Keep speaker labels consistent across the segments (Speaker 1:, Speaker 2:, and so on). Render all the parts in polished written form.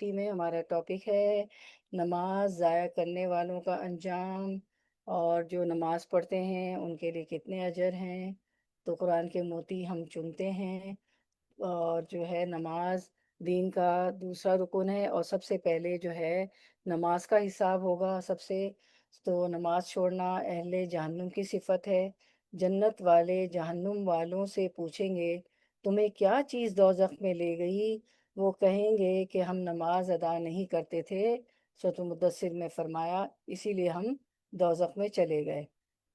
Speaker 1: 50 میں ہمارا ٹاپک ہے نماز ضائع کرنے والوں کا انجام، اور جو نماز پڑھتے ہیں ان کے لیے کتنے اجر ہیں۔ تو قرآن کے موتی ہم چنتے ہیں، اور جو ہے نماز دین کا دوسرا رکن ہے، اور سب سے پہلے جو ہے نماز کا حساب ہوگا سب سے۔ تو نماز چھوڑنا اہل جہنم کی صفت ہے۔ جنت والے جہنم والوں سے پوچھیں گے تمہیں کیا چیز دوزخ میں لے گئی؟ وہ کہیں گے کہ ہم نماز ادا نہیں کرتے تھے۔ سورۃ المدثر میں فرمایا اسی لیے ہم دوزخ میں چلے گئے۔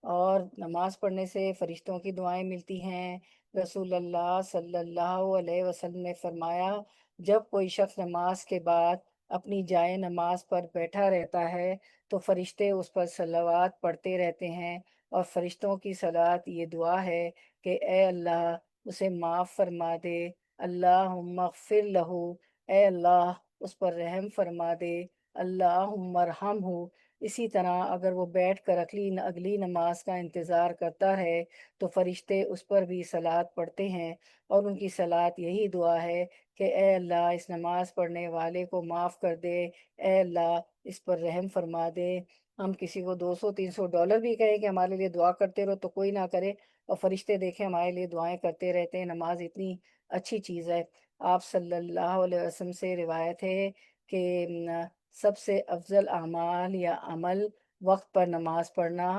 Speaker 1: اور نماز پڑھنے سے فرشتوں کی دعائیں ملتی ہیں۔ رسول اللہ صلی اللہ علیہ وسلم نے فرمایا جب کوئی شخص نماز کے بعد اپنی جائے نماز پر بیٹھا رہتا ہے تو فرشتے اس پر صلوات پڑھتے رہتے ہیں، اور فرشتوں کی صلوات یہ دعا ہے کہ اے اللہ اسے معاف فرما دے، اللہم اغفر لہو، اے اللہ اس پر رحم فرما دے، اللہم ارحمہ۔ اسی طرح اگر وہ بیٹھ کر اگلی نماز کا انتظار کرتا ہے تو فرشتے اس پر بھی صلوات پڑھتے ہیں، اور ان کی صلوات یہی دعا ہے کہ اے اللہ اس نماز پڑھنے والے کو معاف کر دے، اے اللہ اس پر رحم فرما دے۔ ہم کسی کو $200-300 بھی کہیں کہ ہمارے لیے دعا کرتے رہو تو کوئی نہ کرے، اور فرشتے دیکھیں ہمارے لیے دعائیں کرتے رہتے ہیں۔ نماز اتنی اچھی چیز ہے۔ آپ صلی اللہ علیہ وسلم سے روایت ہے کہ سب سے افضل اعمال یا عمل وقت پر نماز پڑھنا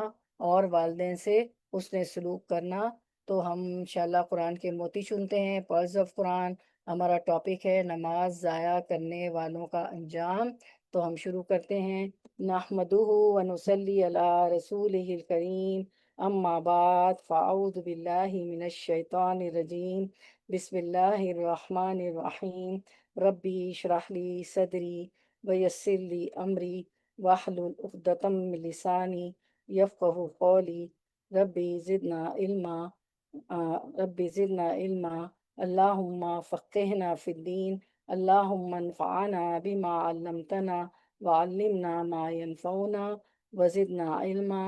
Speaker 1: اور والدین سے حسن سلوک کرنا۔ تو ہم انشاءاللہ قرآن کے موتی چنتے ہیں۔ پرز آف قرآن ہمارا ٹاپک ہے نماز ضائع کرنے والوں کا انجام۔ تو ہم شروع کرتے ہیں۔ نحمدہ ونصلی علی رسولہ الکریم، اما بعد فاعوذ باللہ من الشیطان الرجیم، بسم اللہ الرحمن الرحیم۔ ربی اشرح لی صدری ویسر لی امری واحلل عقدۃ من لسانی یفقہوا قولی۔ ربی زدنا علما، ربی زدنا علما، اللہم فقہنا فی الدین، اللہم انفعنا بما علمتنا وعلمنا ما ينفعنا وزدنا علما،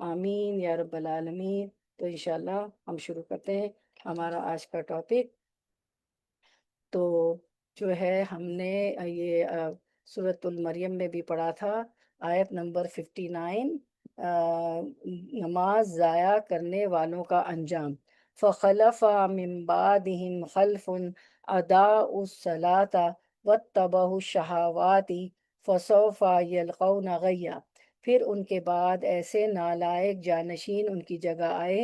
Speaker 1: آمین یا رب العالمین۔ تو انشاءاللہ ہم شروع کرتے ہیں ہمارا آج کا ٹاپک۔ تو جو ہے ہم نے یہ سورۃ المریم میں بھی پڑھا تھا، آیت نمبر 59، نماز ضائع کرنے والوں کا انجام۔ فخلف من بعدهم خلف اضاعوا الصلاۃ واتبعوا الشہوات فسوف یلقون غیا۔ پھر ان کے بعد ایسے نالائق جانشین ان کی جگہ آئے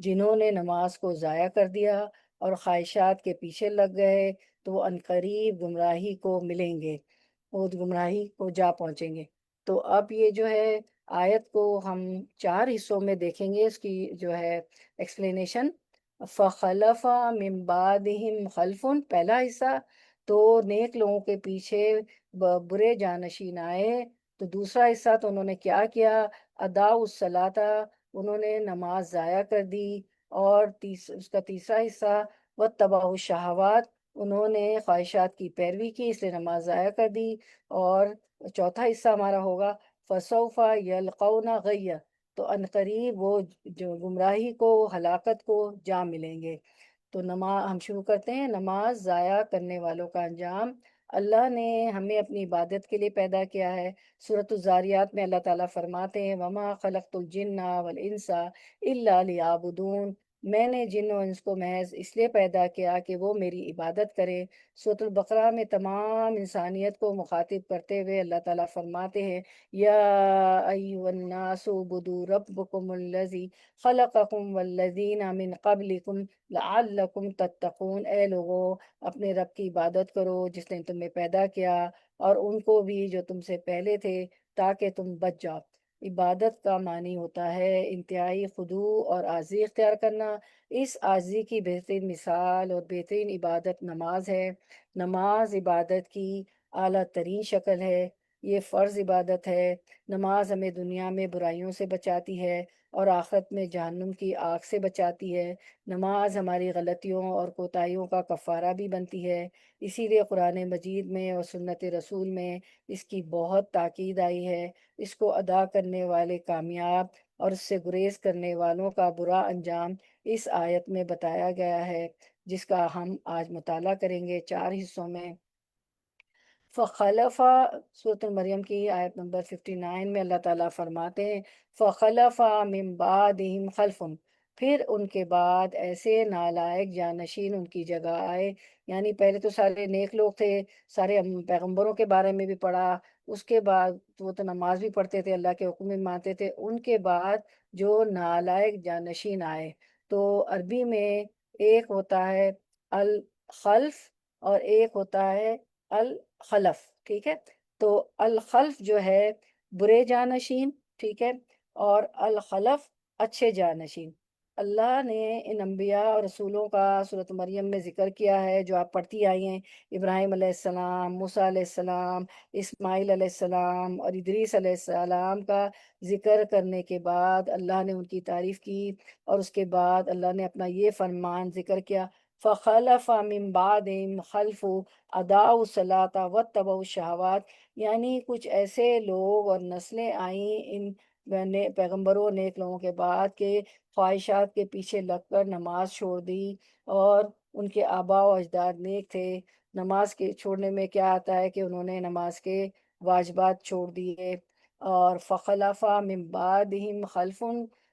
Speaker 1: جنہوں نے نماز کو ضائع کر دیا اور خواہشات کے پیچھے لگ گئے، تو وہ عنقریب گمراہی کو ملیں گے، وہ گمراہی کو جا پہنچیں گے۔ تو اب یہ جو ہے آیت کو ہم 4 حصوں میں دیکھیں گے، اس کی جو ہے ایکسپلینیشن۔ فخلف من بعدہم خلف، پہلا حصہ تو نیک لوگوں کے پیچھے برے جانشین آئے۔ تو دوسرا حصہ تو انہوں نے کیا کیا؟ اضاعوا الصلاۃ، انہوں نے نماز ضائع کر دی۔ اور اس کا تیسرا حصہ واتبعوا الشہوات، انہوں نے خواہشات کی پیروی کی، اس لیے نماز ضائع کر دی۔ اور چوتھا حصہ ہمارا ہوگا فسوف یلقون غیا، تو عنقریب وہ جو گمراہی کو، ہلاکت کو جا ملیں گے۔ تو نماز ہم شروع کرتے ہیں، نماز ضائع کرنے والوں کا انجام۔ اللہ نے ہمیں اپنی عبادت کے لیے پیدا کیا ہے۔ سورۃ الذاریات میں اللہ تعالیٰ فرماتے ہیں وَمَا خَلَقْتُ الْجِنَّ وَالْإِنسَ إِلَّا لِيَعْبُدُونَ، میں نے جن و انس کو محض اس لیے پیدا کیا کہ وہ میری عبادت کرے۔ سورۃ البقرہ میں تمام انسانیت کو مخاطب کرتے ہوئے اللہ تعالیٰ فرماتے ہیں یا ایھا الناس اعبدوا ربکم الذی خلقکم والذین من قبلکم لعلکم تتقون، اے لوگو اپنے رب کی عبادت کرو جس نے تمہیں پیدا کیا، اور ان کو بھی جو تم سے پہلے تھے، تاکہ تم بچ جاؤ۔ عبادت کا معنی ہوتا ہے انتہائی خضوع اور عاجزی اختیار کرنا۔ اس عاجزی کی بہترین مثال اور بہترین عبادت نماز ہے۔ نماز عبادت کی اعلیٰ ترین شکل ہے، یہ فرض عبادت ہے۔ نماز ہمیں دنیا میں برائیوں سے بچاتی ہے اور آخرت میں جہنم کی آگ سے بچاتی ہے۔ نماز ہماری غلطیوں اور کوتاہیوں کا کفارہ بھی بنتی ہے، اسی لیے قرآن مجید میں اور سنت رسول میں اس کی بہت تاکید آئی ہے۔ اس کو ادا کرنے والے کامیاب اور اس سے گریز کرنے والوں کا برا انجام اس آیت میں بتایا گیا ہے، جس کا ہم آج مطالعہ کریں گے 4 حصوں میں۔ فخلفا سورۃ المریم کی آیت نمبر 59 میں اللہ تعالیٰ فرماتے ہیں فخلفا من بعدہم خلف، پھر ان کے بعد ایسے نالائق جانشین ان کی جگہ آئے. یعنی پہلے تو سارے نیک لوگ تھے، سارے پیغمبروں کے بارے میں بھی پڑھا، اس کے بعد وہ تو نماز بھی پڑھتے تھے، اللہ کے حکم بھی مانتے تھے، ان کے بعد جو نالائق جانشین آئے. تو عربی میں ایک ہوتا ہے الخلف اور ایک ہوتا ہے الخلف، ٹھیک ہے. تو الخلف جو ہے برے جانشین، ٹھیک ہے، اور الخلف اچھے جانشین. اللہ نے ان انبیاء اور رسولوں کا سورۃ مریم میں ذکر کیا ہے جو آپ پڑھتی آئی ہیں. ابراہیم علیہ السلام، موسیٰ علیہ السلام، اسماعیل علیہ السلام اور ادریس علیہ السلام کا ذکر کرنے کے بعد اللہ نے ان کی تعریف کی، اور اس کے بعد اللہ نے اپنا یہ فرمان ذکر کیا فخلف من بعدہم خلف اضاعوا الصلاۃ واتبعوا الشہوات. یعنی کچھ ایسے لوگ اور نسلیں آئیں ان پیغمبروں نیک لوگوں کے بعد کہ خواہشات کے پیچھے لگ کر نماز چھوڑ دی، اور ان کے آباء و اجداد نیک تھے. نماز کے چھوڑنے میں کیا آتا ہے کہ انہوں نے نماز کے واجبات چھوڑ دیے. اور فخلف من بعدہم خلف،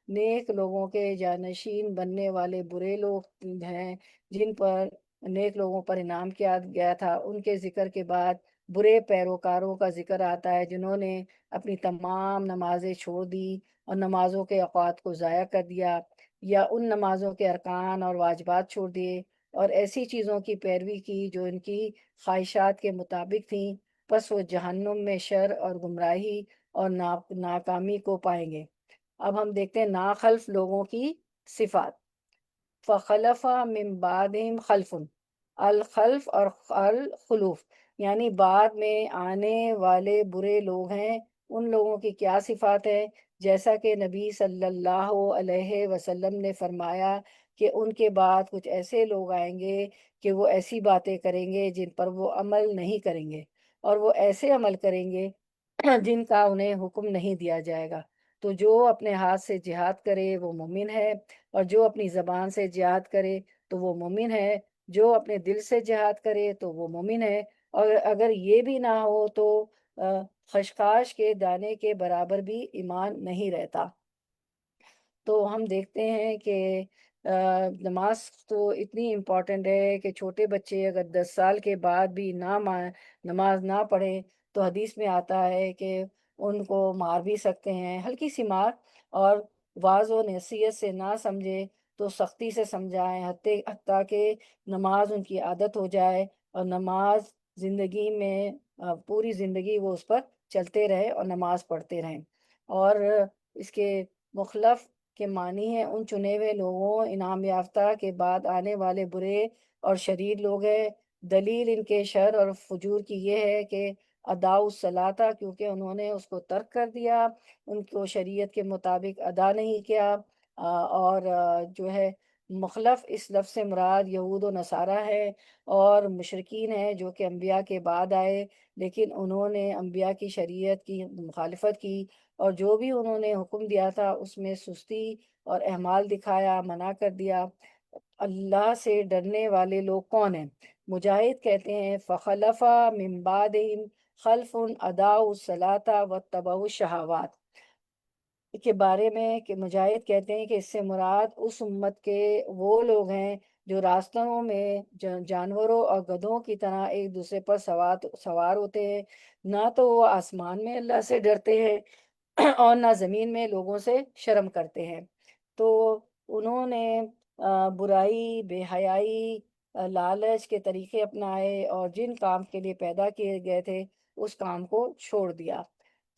Speaker 1: نیک لوگوں کے جانشین بننے والے برے لوگ ہیں جن پر نیک لوگوں پر انعام کیا گیا تھا، ان کے ذکر کے بعد برے پیروکاروں کا ذکر آتا ہے جنہوں نے اپنی تمام نمازیں چھوڑ دی اور نمازوں کے اوقات کو ضائع کر دیا، یا ان نمازوں کے ارکان اور واجبات چھوڑ دیے اور ایسی چیزوں کی پیروی کی جو ان کی خواہشات کے مطابق تھیں. پس وہ جہنم میں شر اور گمراہی اور ناکامی کو پائیں گے. اب ہم دیکھتے ہیں ناخلف لوگوں کی صفات. فخلف من بعدہم خلف، الخلف اور الخلوف یعنی بعد میں آنے والے برے لوگ ہیں. ان لوگوں کی کیا صفات ہے؟ جیسا کہ نبی صلی اللہ علیہ وسلم نے فرمایا کہ ان کے بعد کچھ ایسے لوگ آئیں گے کہ وہ ایسی باتیں کریں گے جن پر وہ عمل نہیں کریں گے، اور وہ ایسے عمل کریں گے جن کا انہیں حکم نہیں دیا جائے گا. تو جو اپنے ہاتھ سے جہاد کرے وہ مومن ہے، اور جو اپنی زبان سے جہاد کرے تو وہ مومن ہے، جو اپنے دل سے جہاد کرے تو وہ مومن ہے. اور اگر یہ بھی نہ ہو تو خشخاش کے دانے کے برابر بھی ایمان نہیں رہتا. تو ہم دیکھتے ہیں کہ نماز تو اتنی امپورٹنٹ ہے کہ چھوٹے بچے اگر 10 سال کے بعد بھی نماز نہ پڑھیں تو حدیث میں آتا ہے کہ ان کو مار بھی سکتے ہیں، ہلکی سی مار، اور واعظ و نصیحت سے نہ سمجھے تو سختی سے سمجھائیں حتیٰ کہ نماز ان کی عادت ہو جائے، اور نماز زندگی میں پوری زندگی وہ اس پر چلتے رہے اور نماز پڑھتے رہیں. اور اس کے مخلف کے معنی ہیں ان چنے ہوئے لوگوں انعام یافتہ کے بعد آنے والے برے اور شریر لوگ ہیں. دلیل ان کے شر اور فجور کی یہ ہے کہ اداء الصلاۃ، کیونکہ انہوں نے اس کو ترک کر دیا، ان کو شریعت کے مطابق ادا نہیں کیا. اور جو ہے مخلف اس لفظ سے مراد یہود و نصارہ ہے اور مشرکین ہیں جو کہ انبیاء کے بعد آئے، لیکن انہوں نے انبیاء کی شریعت کی مخالفت کی، اور جو بھی انہوں نے حکم دیا تھا اس میں سستی اور اہمال دکھایا، منع کر دیا. اللہ سے ڈرنے والے لوگ کون ہیں؟ مجاہد کہتے ہیں فخلف من بعدہم خلف اضاعوا الصلاۃ واتبعوا الشہوات کے بارے میں، کہ مجاہد کہتے ہیں کہ اس سے مراد اس امت کے وہ لوگ ہیں جو راستوں میں جانوروں اور گدھوں کی طرح ایک دوسرے پر سوار ہوتے ہیں، نہ تو وہ آسمان میں اللہ سے ڈرتے ہیں اور نہ زمین میں لوگوں سے شرم کرتے ہیں. تو انہوں نے برائی، بے حیائی، لالچ کے طریقے اپنائے اور جن کام کے لیے پیدا کیے گئے تھے اس کام کو چھوڑ دیا.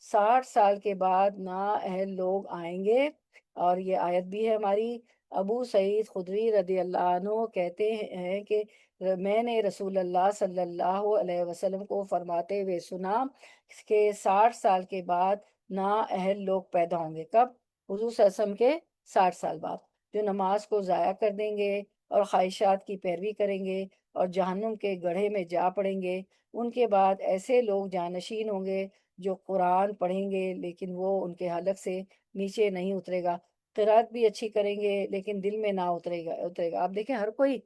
Speaker 1: 60 سال کے بعد نااہل لوگ آئیں گے، اور یہ آیت بھی ہے ہماری. ابو سعید خدری رضی اللہ عنہ کہتے ہیں کہ میں نے رسول اللہ صلی اللہ علیہ وسلم کو فرماتے ہوئے سنا کہ 60 سال کے بعد نااہل لوگ پیدا ہوں گے. کب؟ حضور صلی اللہ علیہ وسلم کے 60 سال بعد، جو نماز کو ضائع کر دیں گے اور خواہشات کی پیروی کریں گے اور جہنم کے گڑھے میں جا پڑیں گے. ان کے بعد ایسے لوگ جانشین ہوں گے جو قرآن پڑھیں گے لیکن وہ ان کے حلق سے نیچے نہیں اترے گا، قرأت بھی اچھی کریں گے لیکن دل میں نہ اترے گا. آپ دیکھیں ہر کوئی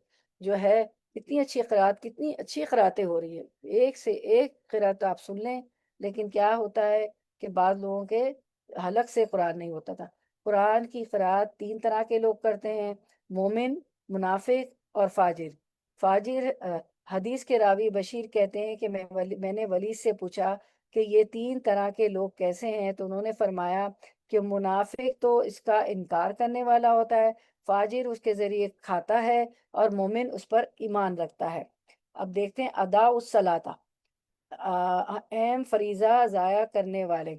Speaker 1: جو ہے کتنی اچھی قرات، کتنی اچھی قراتیں ہو رہی ہیں، ایک سے ایک قرات آپ سن لیں، لیکن کیا ہوتا ہے کہ بعض لوگوں کے حلق سے قرآن نہیں ہوتا تھا۔ قرآن کی قرات تین طرح کے لوگ کرتے ہیں: مومن، منافق اور فاجر۔ فاجر حدیث کے راوی بشیر کہتے ہیں کہ میں نے ولید سے پوچھا کہ یہ تین طرح کے لوگ کیسے ہیں، تو انہوں نے فرمایا کہ منافق تو اس کا انکار کرنے والا ہوتا ہے، فاجر اس کے ذریعے کھاتا ہے، اور مومن اس پر ایمان رکھتا ہے۔ اب دیکھتے ہیں ادا الصلاۃ، اہم فریضہ ضائع کرنے والے۔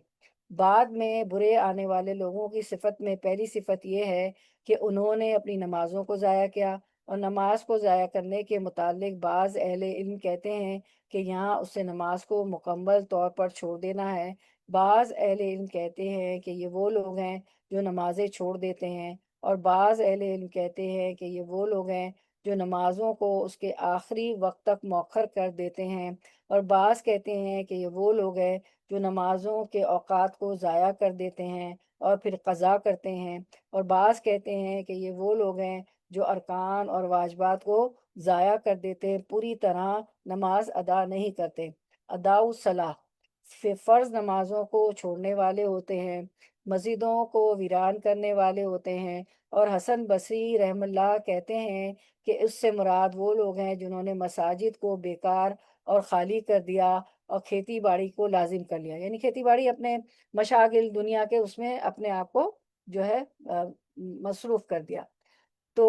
Speaker 1: بعد میں برے آنے والے لوگوں کی صفت میں پہلی صفت یہ ہے کہ انہوں نے اپنی نمازوں کو ضائع کیا، اور نماز کو ضائع کرنے کے متعلق بعض اہل علم کہتے ہیں کہ یہاں اس سے نماز کو مکمل طور پر چھوڑ دینا ہے۔ بعض اہل علم کہتے ہیں کہ یہ وہ لوگ ہیں جو نمازیں چھوڑ دیتے ہیں، اور بعض اہل علم کہتے ہیں کہ یہ وہ لوگ ہیں جو نمازوں کو اس کے آخری وقت تک مؤخر کر دیتے ہیں، اور بعض کہتے ہیں کہ یہ وہ لوگ ہیں جو نمازوں کے اوقات کو ضائع کر دیتے ہیں اور پھر قضا کرتے ہیں، اور بعض کہتے ہیں کہ یہ وہ لوگ ہیں جو ارکان اور واجبات کو ضائع کر دیتے ہیں، پوری طرح نماز ادا نہیں کرتے۔ ادا الصلاح، فرض نمازوں کو چھوڑنے والے ہوتے ہیں، مسجدوں کو ویران کرنے والے ہوتے ہیں، اور حسن بصری رحم اللہ کہتے ہیں کہ اس سے مراد وہ لوگ ہیں جنہوں نے مساجد کو بیکار اور خالی کر دیا اور کھیتی باڑی کو لازم کر لیا، یعنی کھیتی باڑی اپنے مشاغل دنیا کے اس میں اپنے آپ کو جو ہے مصروف کر دیا۔ تو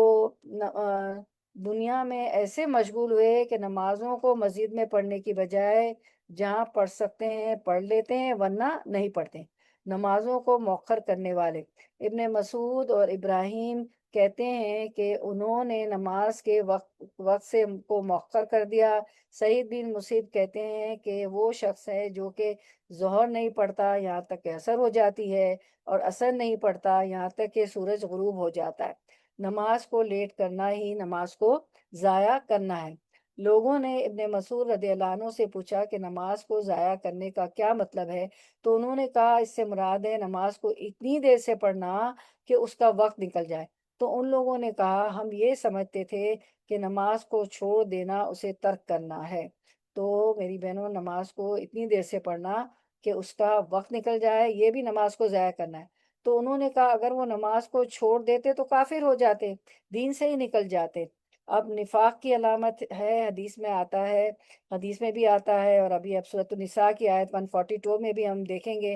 Speaker 1: دنیا میں ایسے مشغول ہوئے کہ نمازوں کو مسجد میں پڑھنے کی بجائے جہاں پڑھ سکتے ہیں پڑھ لیتے ہیں، ورنہ نہیں پڑھتے۔ نمازوں کو مؤخر کرنے والے، ابن مسعود اور ابراہیم کہتے ہیں کہ انہوں نے نماز کے وقت سے کو مؤخر کر دیا۔ سعید بن مسیب کہتے ہیں کہ وہ شخص ہے جو کہ ظہر نہیں پڑھتا یہاں تک کہ عصر ہو جاتی ہے، اور عصر نہیں پڑھتا یہاں تک کہ سورج غروب ہو جاتا ہے۔ نماز کو لیٹ کرنا ہی نماز کو ضائع کرنا ہے۔ لوگوں نے ابن مسعود رضی اللہ عنہ سے پوچھا کہ نماز کو ضائع کرنے کا کیا مطلب ہے، تو انہوں نے کہا اس سے مراد ہے نماز کو اتنی دیر سے پڑھنا کہ اس کا وقت نکل جائے۔ تو ان لوگوں نے کہا ہم یہ سمجھتے تھے کہ نماز کو چھوڑ دینا اسے ترک کرنا ہے۔ تو میری بہنوں، نماز کو اتنی دیر سے پڑھنا کہ اس کا وقت نکل جائے، یہ بھی نماز کو ضائع کرنا ہے۔ تو انہوں نے کہا اگر وہ نماز کو چھوڑ دیتے تو کافر ہو جاتے، دین سے ہی نکل جاتے۔ اب نفاق کی علامت ہے، حدیث میں آتا ہے، حدیث میں بھی آتا ہے، اور ابھی اب سورۃ النساء کی آیت 142 میں بھی ہم دیکھیں گے،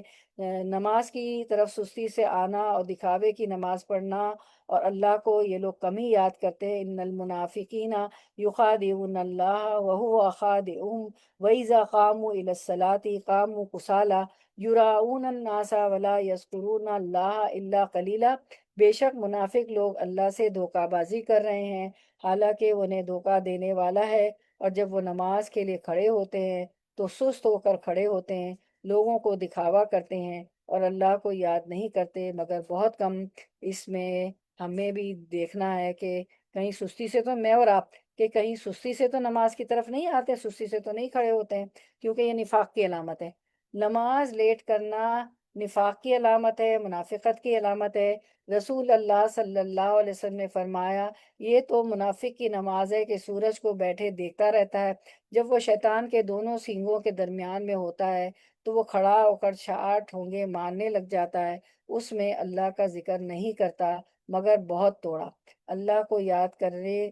Speaker 1: نماز کی طرف سستی سے آنا اور دکھاوے کی نماز پڑھنا، اور اللہ کو یہ لوگ کم ہی یاد کرتے ہیں۔ ان المنافقین یخادعون اللہ وهو خادعهم وَإِذَا قَامُوا إِلَى الصَّلَاةِ قَامُوا كُسَالَىٰ یراؤون الناس ولا یذکرون اللہ الا قلیلا۔ بے شک منافق لوگ اللہ سے دھوکہ بازی کر رہے ہیں، حالانکہ وہ انہیں دھوکہ دینے والا ہے، اور جب وہ نماز کے لیے کھڑے ہوتے ہیں تو سست ہو کر کھڑے ہوتے ہیں، لوگوں کو دکھاوا کرتے ہیں اور اللہ کو یاد نہیں کرتے مگر بہت کم۔ اس میں ہمیں بھی دیکھنا ہے کہ کہیں سستی سے تو میں اور آپ کہ کہیں سستی سے تو نماز کی طرف نہیں آتے، سستی سے تو نہیں کھڑے ہوتے ہیں، کیونکہ یہ نفاق کی علامت ہے۔ نماز لیٹ کرنا نفاق کی علامت ہے، منافقت کی علامت ہے۔ رسول اللہ صلی اللہ علیہ وسلم نے فرمایا یہ تو منافق کی نماز ہے کہ سورج کو بیٹھے دیکھتا رہتا ہے، جب وہ شیطان کے دونوں سینگوں کے درمیان میں ہوتا ہے تو وہ کھڑا ہو کر 4 ٹھونگے مارنے لگ جاتا ہے، اس میں اللہ کا ذکر نہیں کرتا مگر بہت توڑا، اللہ کو یاد کرنے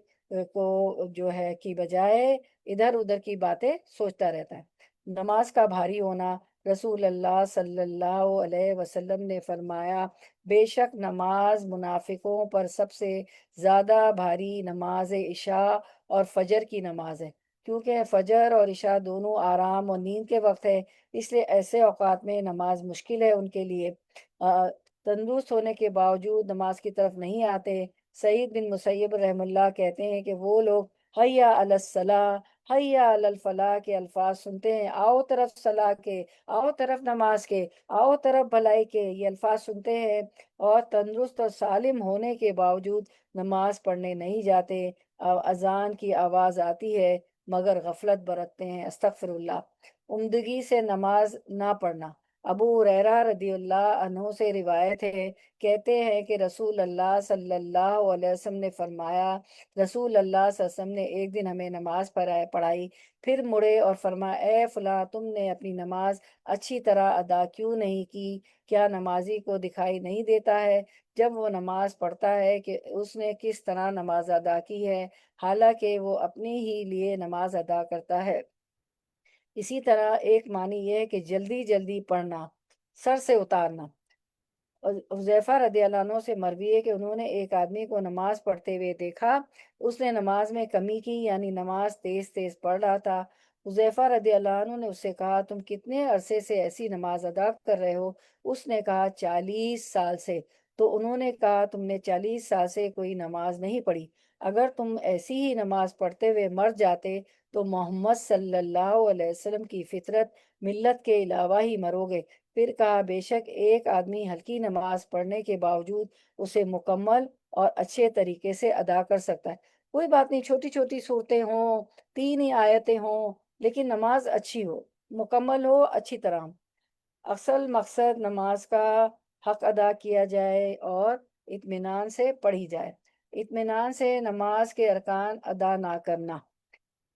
Speaker 1: کو جو ہے کی بجائے ادھر ادھر کی باتیں سوچتا رہتا ہے۔ نماز کا بھاری ہونا، رسول اللہ صلی اللہ علیہ وسلم نے فرمایا بے شک نماز منافقوں پر سب سے زیادہ بھاری نماز عشاء اور فجر کی نماز ہے، کیونکہ فجر اور عشاء دونوں آرام اور نیند کے وقت ہے، اس لیے ایسے اوقات میں نماز مشکل ہے ان کے لیے۔ تندرست ہونے کے باوجود نماز کی طرف نہیں آتے۔ سعید بن مسیب رحم اللہ کہتے ہیں کہ وہ لوگ حیا علی الصلاح حیا علی الفلاح کے الفاظ سنتے ہیں، آؤ طرف صلاح کے، آؤ طرف نماز کے، آؤ طرف بھلائی کے، یہ الفاظ سنتے ہیں، اور تندرست اور سالم ہونے کے باوجود نماز پڑھنے نہیں جاتے۔ اذان کی آواز آتی ہے مگر غفلت برتتے ہیں، استغفر اللہ۔ عمدگی سے نماز نہ پڑھنا، ابو ہریرہ رضی اللہ عنہ سے روایت ہے، کہتے ہیں کہ رسول اللہ صلی اللہ علیہ وسلم نے فرمایا، رسول اللہ صلی اللہ علیہ وسلم نے ایک دن ہمیں نماز پڑھائی، پھر مڑے اور فرمایا، اے فلاں، تم نے اپنی نماز اچھی طرح ادا کیوں نہیں کی؟ کیا نمازی کو دکھائی نہیں دیتا ہے جب وہ نماز پڑھتا ہے کہ اس نے کس طرح نماز ادا کی ہے، حالانکہ وہ اپنے ہی لیے نماز ادا کرتا ہے؟ اسی طرح ایک معنی یہ ہے کہ جلدی جلدی پڑھنا، سر سے اتارنا۔ حذیفہ رضی اللہ عنہ سے مروی ہے کہ انہوں نے ایک آدمی کو نماز پڑھتے ہوئے دیکھا، اس نے نماز میں کمی کی، یعنی نماز تیز تیز پڑھ رہا تھا۔ حذیفہ رضی اللہ عنہ نے اس سے کہا، تم کتنے عرصے سے ایسی نماز ادا کر رہے ہو؟ اس نے کہا 40 سال سے۔ تو انہوں نے کہا، تم نے 40 سال سے کوئی نماز نہیں پڑھی، اگر تم ایسی ہی نماز پڑھتے ہوئے مر جاتے تو محمد صلی اللہ علیہ وسلم کی فطرت ملت کے علاوہ ہی مرو گے۔ پھر کہا، بے شک ایک آدمی ہلکی نماز پڑھنے کے باوجود اسے مکمل اور اچھے طریقے سے ادا کر سکتا ہے۔ کوئی بات نہیں، چھوٹی چھوٹی صورتیں ہوں، 3 ہی آیتیں ہوں، لیکن نماز اچھی ہو، مکمل ہو، اچھی طرح۔ اصل مقصد نماز کا حق ادا کیا جائے اور اطمینان سے پڑھی جائے۔ اطمینان سے نماز کے ارکان ادا نہ کرنا۔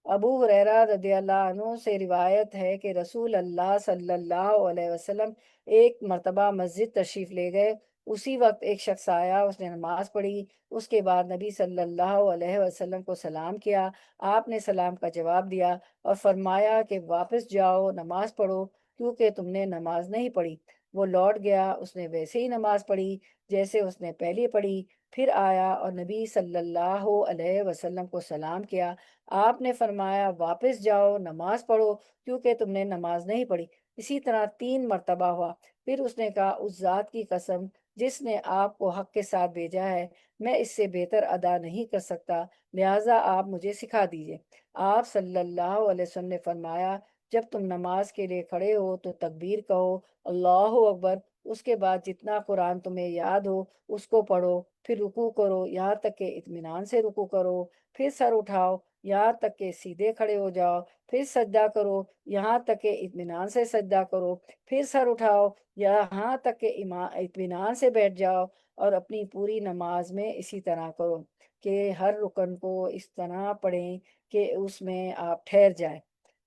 Speaker 1: ابو ہریرہ رضی اللہ عنہ سے روایت ہے کہ رسول اللہ صلی اللہ علیہ وسلم ایک مرتبہ مسجد تشریف لے گئے، اسی وقت ایک شخص آیا، اس نے نماز پڑھی، اس کے بعد نبی صلی اللہ علیہ وسلم کو سلام کیا، آپ نے سلام کا جواب دیا اور فرمایا کہ واپس جاؤ، نماز پڑھو، کیونکہ تم نے نماز نہیں پڑھی۔ وہ لوٹ گیا، اس نے ویسے ہی نماز پڑھی جیسے اس نے پہلے پڑھی، پھر آیا اور نبی صلی اللہ علیہ وسلم کو سلام کیا، آپ نے فرمایا واپس جاؤ، نماز پڑھو، کیونکہ تم نے نماز نہیں پڑھی۔ اسی طرح 3 مرتبہ ہوا، پھر اس نے کہا، اس ذات کی قسم جس نے آپ کو حق کے ساتھ بھیجا ہے، میں اس سے بہتر ادا نہیں کر سکتا، لہٰذا آپ مجھے سکھا دیجئے۔ آپ صلی اللہ علیہ وسلم نے فرمایا، جب تم نماز کے لیے کھڑے ہو تو تکبیر کہو، اللہ اکبر، اس کے بعد جتنا قرآن تمہیں یاد ہو اس کو پڑھو، پھر رکوع کرو یہاں تک کہ اطمینان سے رکوع کرو، پھر سر اٹھاؤ یہاں تک کہ سیدھے کھڑے ہو جاؤ، پھر سجدہ کرو یہاں تک کہ اطمینان سے سجدہ کرو، پھر سر اٹھاؤ یہاں تک کہ اطمینان سے بیٹھ جاؤ، اور اپنی پوری نماز میں اسی طرح کرو کہ ہر رکن کو اس طرح پڑھیں کہ اس میں آپ ٹھہر جائیں،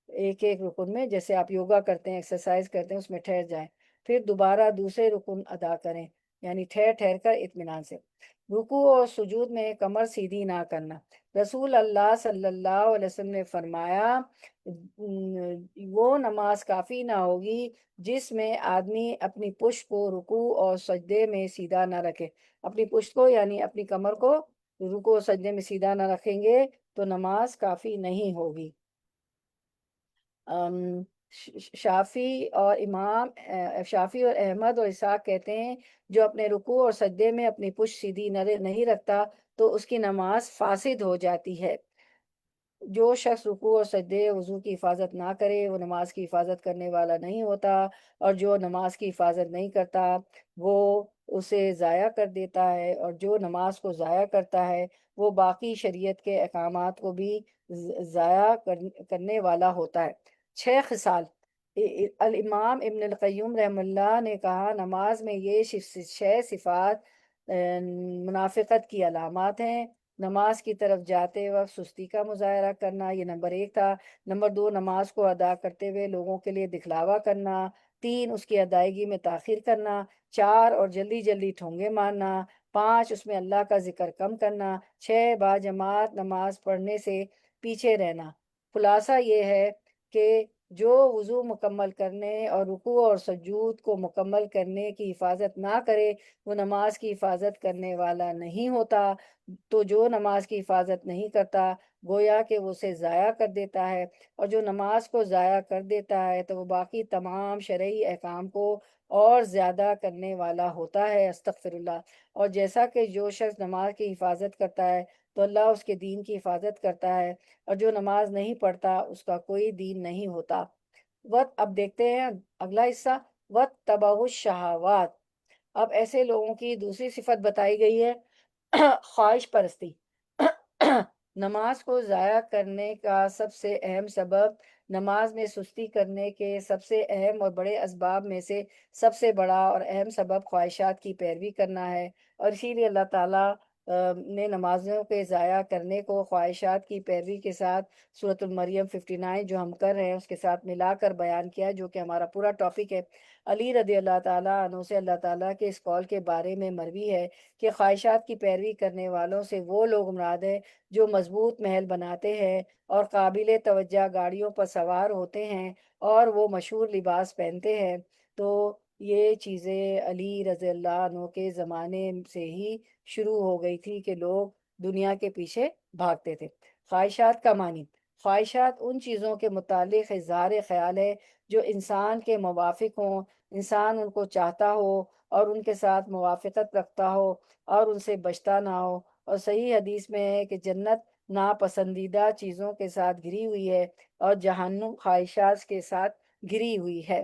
Speaker 1: ایک ایک رکن میں جیسے آپ یوگا کرتے ہیں، ایکسرسائز کرتے ہیں، اس میں ٹھہر جائیں، پھر دوبارہ دوسرے رکن ادا کریں، یعنی ٹھہر ٹھہر کر اطمینان سے۔ رکوع اور سجود میں کمر سیدھی نہ کرنا۔ رسول اللہ صلی اللہ علیہ وسلم نے فرمایا، وہ نماز کافی نہ ہوگی جس میں آدمی اپنی پشت کو رکوع اور سجدے میں سیدھا نہ رکھے۔ اپنی پشت کو یعنی اپنی کمر کو رکوع اور سجدے میں سیدھا نہ رکھیں گے تو نماز کافی نہیں ہوگی۔ شافی اور احمد اور اسحاق کہتے ہیں، جو اپنے رکوع اور سجدے میں اپنی پشت سیدھی نہیں رکھتا تو اس کی نماز فاسد ہو جاتی ہے۔ جو شخص رکوع اور سجدے وضو کی حفاظت نہ کرے وہ نماز کی حفاظت کرنے والا نہیں ہوتا، اور جو نماز کی حفاظت نہیں کرتا وہ اسے ضائع کر دیتا ہے، اور جو نماز کو ضائع کرتا ہے وہ باقی شریعت کے احکامات کو بھی ضائع کرنے والا ہوتا ہے۔ 6 خصال۔ الامام ابن القیم رحم اللہ نے کہا، نماز میں یہ 6 صفات منافقت کی علامات ہیں۔ نماز کی طرف جاتے وقت سستی کا مظاہرہ کرنا، یہ نمبر 1 تھا۔ نمبر 2، نماز کو ادا کرتے ہوئے لوگوں کے لیے دکھلاوا کرنا۔ 3، اس کی ادائیگی میں تاخیر کرنا۔ 4، اور جلدی جلدی ٹھونگے مارنا۔ 5، اس میں اللہ کا ذکر کم کرنا۔ 6، باجماعت نماز پڑھنے سے پیچھے رہنا۔ خلاصہ یہ ہے کہ جو وضو مکمل کرنے اور رکوع اور سجود کو مکمل کرنے کی حفاظت نہ کرے وہ نماز کی حفاظت کرنے والا نہیں ہوتا۔ تو جو نماز کی حفاظت نہیں کرتا گویا کہ وہ اسے ضائع کر دیتا ہے، اور جو نماز کو ضائع کر دیتا ہے تو وہ باقی تمام شرعی احکام کو اور زیادہ کرنے والا ہوتا ہے، استغفر اللہ۔ اور جیسا کہ جو شخص نماز کی حفاظت کرتا ہے تو اللہ اس کے دین کی حفاظت کرتا ہے، اور جو نماز نہیں پڑھتا اس کا کوئی دین نہیں ہوتا۔ اب دیکھتے ہیں اگلا حصہ، وَاتَّبَعُوا الشَّهَوَاتِ۔ اب ایسے لوگوں کی دوسری صفت بتائی گئی ہے، خواہش پرستی۔ نماز کو ضائع کرنے کا سب سے اہم سبب، نماز میں سستی کرنے کے سب سے اہم اور بڑے اسباب میں سے سب سے بڑا اور اہم سبب خواہشات کی پیروی کرنا ہے، اور اسی لیے اللہ تعالیٰ نے نمازوں کے ضائع کرنے کو خواہشات کی پیروی کے ساتھ سورۃ المریم 59 جو ہم کر رہے ہیں اس کے ساتھ ملا کر بیان کیا، جو کہ ہمارا پورا ٹاپک ہے۔ علی رضی اللہ تعالیٰ عنہ سے اللہ تعالیٰ کے اس قول کے بارے میں مروی ہے کہ خواہشات کی پیروی کرنے والوں سے وہ لوگ مراد ہیں جو مضبوط محل بناتے ہیں اور قابل توجہ گاڑیوں پر سوار ہوتے ہیں اور وہ مشہور لباس پہنتے ہیں۔ تو یہ چیزیں علی رضی اللہ عنہ کے زمانے سے ہی شروع ہو گئی تھی کہ لوگ دنیا کے پیچھے بھاگتے تھے۔ خواہشات کا معنی، خواہشات ان چیزوں کے متعلق اظہار خیال ہے جو انسان کے موافق ہوں، انسان ان کو چاہتا ہو اور ان کے ساتھ موافقت رکھتا ہو اور ان سے بچتا نہ ہو۔ اور صحیح حدیث میں ہے کہ جنت ناپسندیدہ چیزوں کے ساتھ گھری ہوئی ہے اور جہنم خواہشات کے ساتھ گھری ہوئی ہے۔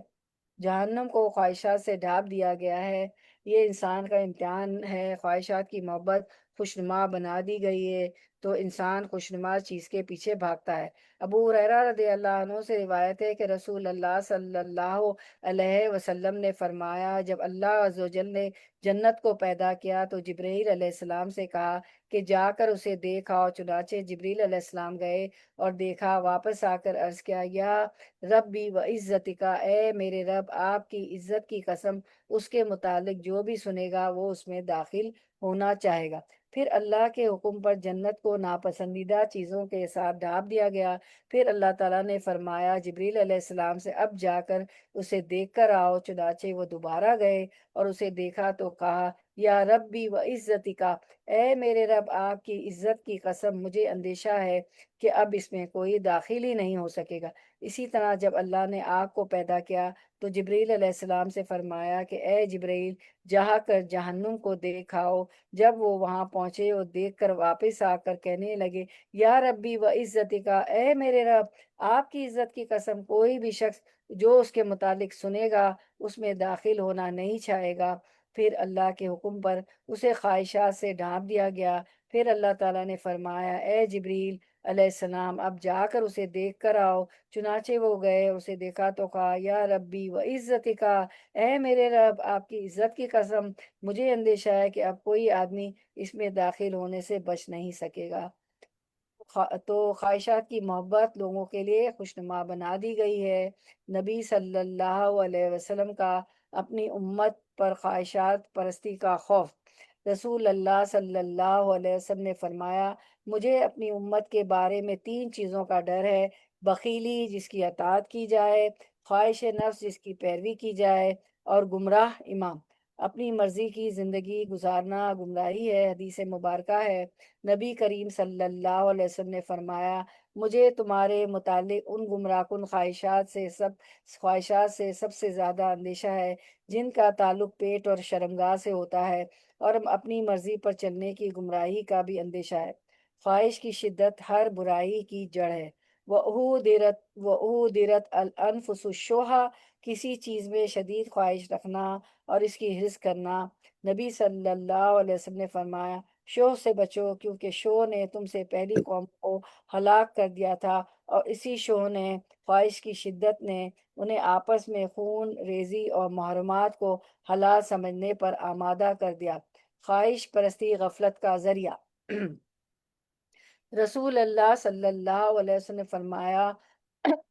Speaker 1: جہنم کو خواہشات سے ڈھانپ دیا گیا ہے، یہ انسان کا امتحان ہے۔ خواہشات کی محبت خوشنما بنا دی گئی ہے تو انسان خوشنما چیز کے پیچھے بھاگتا ہے۔ ابو ہریرہ رضی اللہ عنہ سے روایت ہے کہ رسول اللہ صلی اللہ علیہ وسلم نے فرمایا، جب اللہ عز و جل نے جنت کو پیدا کیا تو جبرائیل علیہ السلام سے کہا کہ جا کر اسے دیکھ آؤ۔ چنانچہ جبریل علیہ السلام گئے اور دیکھا، واپس آ کر عرض کیا، یا ربی و عزت کا، اے میرے رب آپ کی عزت کی قسم، اس کے متعلق جو بھی سنے گا وہ اس میں داخل ہونا چاہے گا۔ پھر اللہ کے حکم پر جنت کو ناپسندیدہ چیزوں کے ساتھ ڈھانپ دیا گیا۔ پھر اللہ تعالیٰ نے فرمایا جبریل علیہ السلام سے، اب جا کر اسے دیکھ کر آؤ۔ چنانچہ وہ دوبارہ گئے اور اسے دیکھا تو کہا، یا ربی و عزت کا، اے میرے رب آپ کی عزت کی قسم، مجھے اندیشہ ہے کہ اب اس میں کوئی داخل ہی نہیں ہو سکے گا۔ اسی طرح جب اللہ نے آگ کو پیدا کیا تو جبریل علیہ السلام سے فرمایا کہ اے جبریل، جا کر جہنم کو دیکھاؤ۔ جب وہ وہاں پہنچے اور دیکھ کر واپس آ کر کہنے لگے، یا ربی و عزت کا، اے میرے رب آپ کی عزت کی قسم، کوئی بھی شخص جو اس کے متعلق سنے گا اس میں داخل ہونا نہیں چاہے گا۔ پھر اللہ کے حکم پر اسے خواہشات سے ڈھانپ دیا گیا۔ پھر اللہ تعالیٰ نے فرمایا، اے جبریل علیہ السلام اب جا کر اسے دیکھ کر آؤ۔ چنانچہ وہ گئے، اسے دیکھا تو کہا، یا ربی و عزت کا، اے میرے رب آپ کی عزت کی قسم، مجھے اندیشہ ہے کہ اب کوئی آدمی اس میں داخل ہونے سے بچ نہیں سکے گا۔ تو خواہشات کی محبت لوگوں کے لیے خوشنما بنا دی گئی ہے۔ نبی صلی اللہ علیہ وسلم کا اپنی امت پر خواہشات پرستی کا خوف، رسول اللہ صلی اللہ علیہ وسلم نے فرمایا، مجھے اپنی امت کے بارے میں 3 چیزوں کا ڈر ہے: بخیلی جس کی اطاعت کی جائے، خواہش نفس جس کی پیروی کی جائے، اور گمراہ امام۔ اپنی مرضی کی زندگی گزارنا گمراہی ہے۔ حدیث مبارکہ ہے، نبی کریم صلی اللہ علیہ وسلم نے فرمایا، مجھے تمہارے متعلق ان گمراہ کن خواہشات سے سب سے زیادہ اندیشہ ہے جن کا تعلق پیٹ اور شرمگاہ سے ہوتا ہے، اور اپنی مرضی پر چلنے کی گمراہی کا بھی اندیشہ ہے۔ خواہش کی شدت ہر برائی کی جڑ ہے۔ وَأُحْضِرَتِ الْأَنفُسُ الشُّحَّ، کسی چیز میں شدید خواہش رکھنا اور اس کی حرص کرنا۔ نبی صلی اللہ علیہ وسلم نے فرمایا، شوہ سے بچو کیونکہ شوہ نے تم سے پہلی قوم کو ہلاک کر دیا تھا، اور اسی شوہ نے، خواہش کی شدت نے، انہیں آپس میں خون ریزی اور محرمات کو حلال سمجھنے پر آمادہ کر دیا۔ خواہش پرستی غفلت کا ذریعہ۔ رسول اللہ صلی اللہ علیہ وسلم نے فرمایا،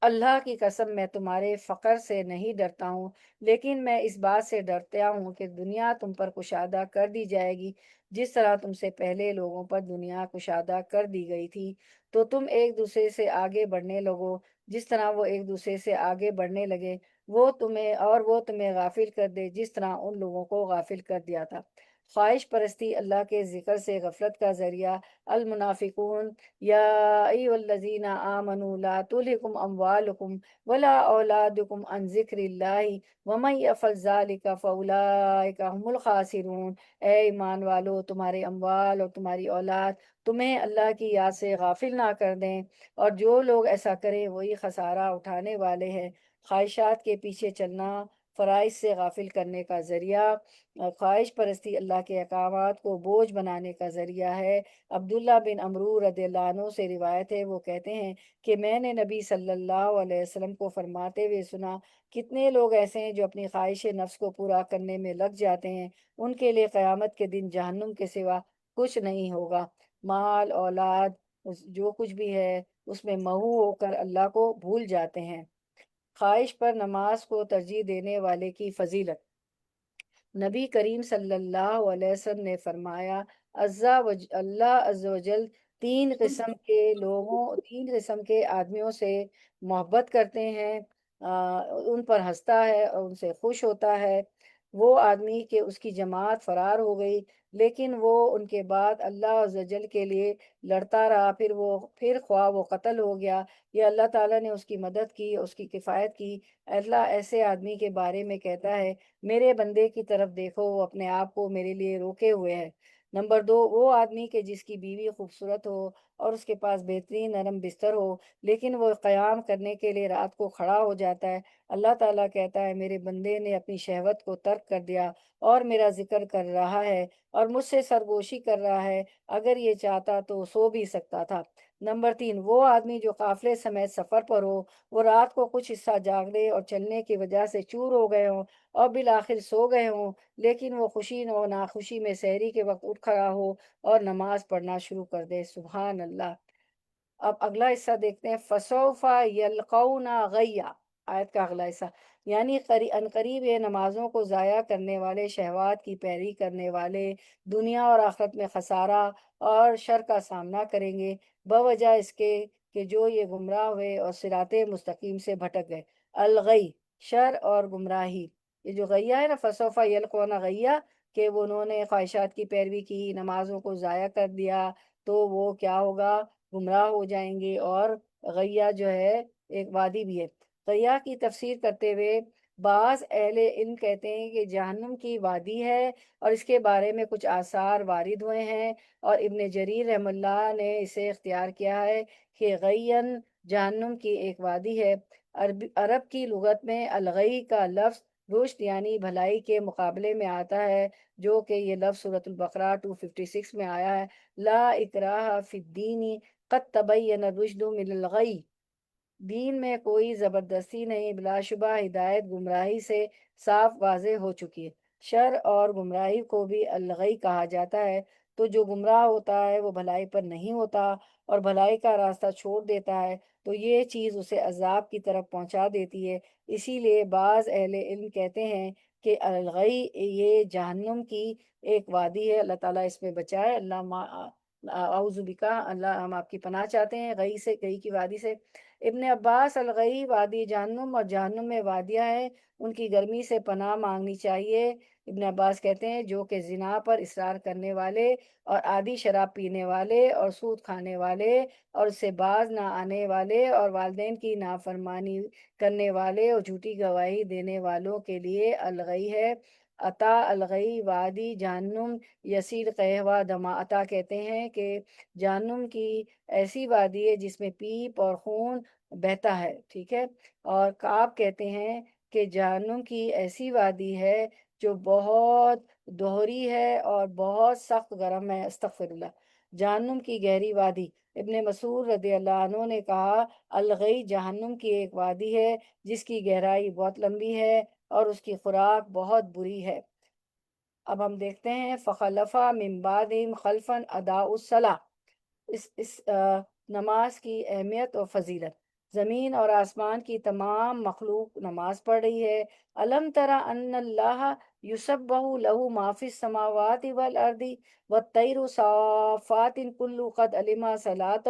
Speaker 1: اللہ کی قسم میں تمہارے فقر سے نہیں ڈرتا ہوں، لیکن میں اس بات سے ڈرتا ہوں کہ دنیا تم پر کشادہ کر دی جائے گی جس طرح تم سے پہلے لوگوں پر دنیا کشادہ کر دی گئی تھی، تو تم ایک دوسرے سے آگے بڑھنے لگو جس طرح وہ ایک دوسرے سے آگے بڑھنے لگے، وہ تمہیں غافل کر دے جس طرح ان لوگوں کو غافل کر دیا تھا۔ خواہش پرستی اللہ کے ذکر سے غفلت کا ذریعہ۔ المنافقون، یا ایھا الذین آمنوا لا تلھکم اموالکم ولا اولادکم عن ذکر اللہ ومن یفعل ذلک فاولئک هم الخاسرون۔ اے ایمان والو، تمہارے اموال اور تمہاری اولاد تمہیں اللہ کی یاد سے غافل نہ کر دیں، اور جو لوگ ایسا کریں وہی خسارہ اٹھانے والے ہیں۔ خواہشات کے پیچھے چلنا فرائض سے غافل کرنے کا ذریعہ، خواہش پرستی اللہ کے احکامات کو بوجھ بنانے کا ذریعہ ہے۔ عبداللہ بن عمرو رضی اللہ عنہ سے روایت ہے، وہ کہتے ہیں کہ میں نے نبی صلی اللہ علیہ وسلم کو فرماتے ہوئے سنا، کتنے لوگ ایسے ہیں جو اپنی خواہش نفس کو پورا کرنے میں لگ جاتے ہیں، ان کے لیے قیامت کے دن جہنم کے سوا کچھ نہیں ہوگا۔ مال اولاد جو کچھ بھی ہے اس میں مہو ہو کر اللہ کو بھول جاتے ہیں۔ خواہش پر نماز کو ترجیح دینے والے کی فضیلت۔ نبی کریم صلی اللہ علیہ وسلم نے فرمایا، اللہ عز و جل تین قسم کے آدمیوں سے محبت کرتے ہیں، ان پر ہنستا ہے اور ان سے خوش ہوتا ہے۔ وہ آدمی کہ اس کی جماعت فرار ہو گئی لیکن وہ ان کے بعد اللہ عز و جل کے لیے لڑتا رہا، پھر خواہ وہ قتل ہو گیا یا اللہ تعالیٰ نے اس کی مدد کی، اس کی کفایت کی۔ اللہ ایسے آدمی کے بارے میں کہتا ہے، میرے بندے کی طرف دیکھو، وہ اپنے آپ کو میرے لیے روکے ہوئے ہے۔ نمبر دو، وہ آدمی کہ جس کی بیوی خوبصورت ہو اور اس کے پاس بہترین نرم بستر ہو لیکن وہ قیام کرنے کے لیے رات کو کھڑا ہو جاتا ہے۔ اللہ تعالیٰ کہتا ہے، میرے بندے نے اپنی شہوت کو ترک کر دیا اور میرا ذکر کر رہا ہے اور مجھ سے سرگوشی کر رہا ہے، اگر یہ چاہتا تو سو بھی سکتا تھا۔ نمبر تین، وہ آدمی جو قافلے سمیت سفر پر ہو، وہ رات کو کچھ حصہ جاگنے اور چلنے کی وجہ سے چور ہو گئے ہوں اور بالآخر سو گئے ہوں، لیکن وہ خوشی و ناخوشی میں سحری کے وقت اٹھ کھڑا ہو اور نماز پڑھنا شروع کر دے۔ سبحان اللہ۔ اب اگلا حصہ دیکھتے ہیں، فَسَوْفَ يَلْقَوْنَ غَيًّا، آیت کا اگلا حصہ، یعنی عنقریب یہ نمازوں کو ضائع کرنے والے، شہوات کی پیروی کرنے والے دنیا اور آخرت میں خسارہ اور شر کا سامنا کریں گے، بوجہ اس کے کہ جو یہ گمراہ ہوئے اور صراط مستقیم سے بھٹک گئے۔ الغی، شر اور گمراہی، یہ جو غیہ ہے نا، فَسَوْفَ يَلْقَوْنَ غَيًّا، کہ انہوں نے خواہشات کی پیروی کی، نمازوں کو ضائع کر دیا، تو وہ کیا ہوگا؟ گمراہ ہو جائیں گے۔ اور غیہ جو ہے ایک وادی بھی ہے۔ غیہ کی تفسیر کرتے ہوئے بعض اہل علم کہتے ہیں کہ جہنم کی وادی ہے، اور اس کے بارے میں کچھ آثار وارد ہوئے ہیں، اور ابن جریر رحم اللہ نے اسے اختیار کیا ہے کہ غین جہنم کی ایک وادی ہے۔ عرب کی لغت میں الغی کا لفظ رشد یعنی بھلائی کے مقابلے میں آتا ہے، جو کہ یہ لفظ سورۃ البقرہ 256 میں آیا ہے، لا اکراہ فی الدین قد تبین الرشد من الغی، دین میں کوئی زبردستی نہیں، بلا شبہ ہدایت گمراہی سے صاف واضح ہو چکی ہے۔ شر اور گمراہی کو بھی الغی کہا جاتا ہے، تو جو گمراہ ہوتا ہے وہ بھلائی پر نہیں ہوتا اور بھلائی کا راستہ چھوڑ دیتا ہے تو یہ چیز اسے عذاب کی طرف پہنچا دیتی ہے۔ اسی لیے بعض اہل علم کہتے ہیں کہ الغی یہ جہنم کی ایک وادی ہے، اللہ تعالیٰ اس میں بچائے، اعوذ بکا، اللہ ہم آپ کی پناہ چاہتے ہیں غی سے، غی کی وادی سے۔ ابن عباس، الغی وادی جہنم اور جہنم میں وادیاں ہیں، ان کی گرمی سے پناہ مانگنی چاہیے۔ ابن عباس کہتے ہیں جو کہ زنا پر اصرار کرنے والے اور عادی شراب پینے والے اور سود کھانے والے اور اس سے باز نہ آنے والے اور والدین کی نافرمانی کرنے والے اور جھوٹی گواہی دینے والوں کے لیے الغی ہے۔ عطا الغی وادی جہنم یسیر قہوہ دما، عطا کہتے ہیں کہ جہنم کی ایسی وادی ہے جس میں پیپ اور خون بہتا ہے، ٹھیک ہے۔ اور کعب کہتے ہیں کہ جہنم کی ایسی وادی ہے جو بہت دوہری ہے اور بہت سخت گرم ہے، استغفر اللہ۔ جہنم کی گہری وادی، ابن مسعود رضی اللہ عنہ نے کہا، الغی جہنم کی ایک وادی ہے جس کی گہرائی بہت لمبی ہے اور اس کی خوراک بہت بری ہے۔ اب ہم دیکھتے ہیں، فخلف من بعدہم خلف اضاعوا الصلاۃ، اس نماز کی اہمیت اور فضیلت۔ زمین اور آسمان کی تمام مخلوق نماز پڑھ رہی ہے۔ الم تری ان اللہ یسبح لہ ما فی السماوات والارض والطیر صافات کل قد علم صلاتہ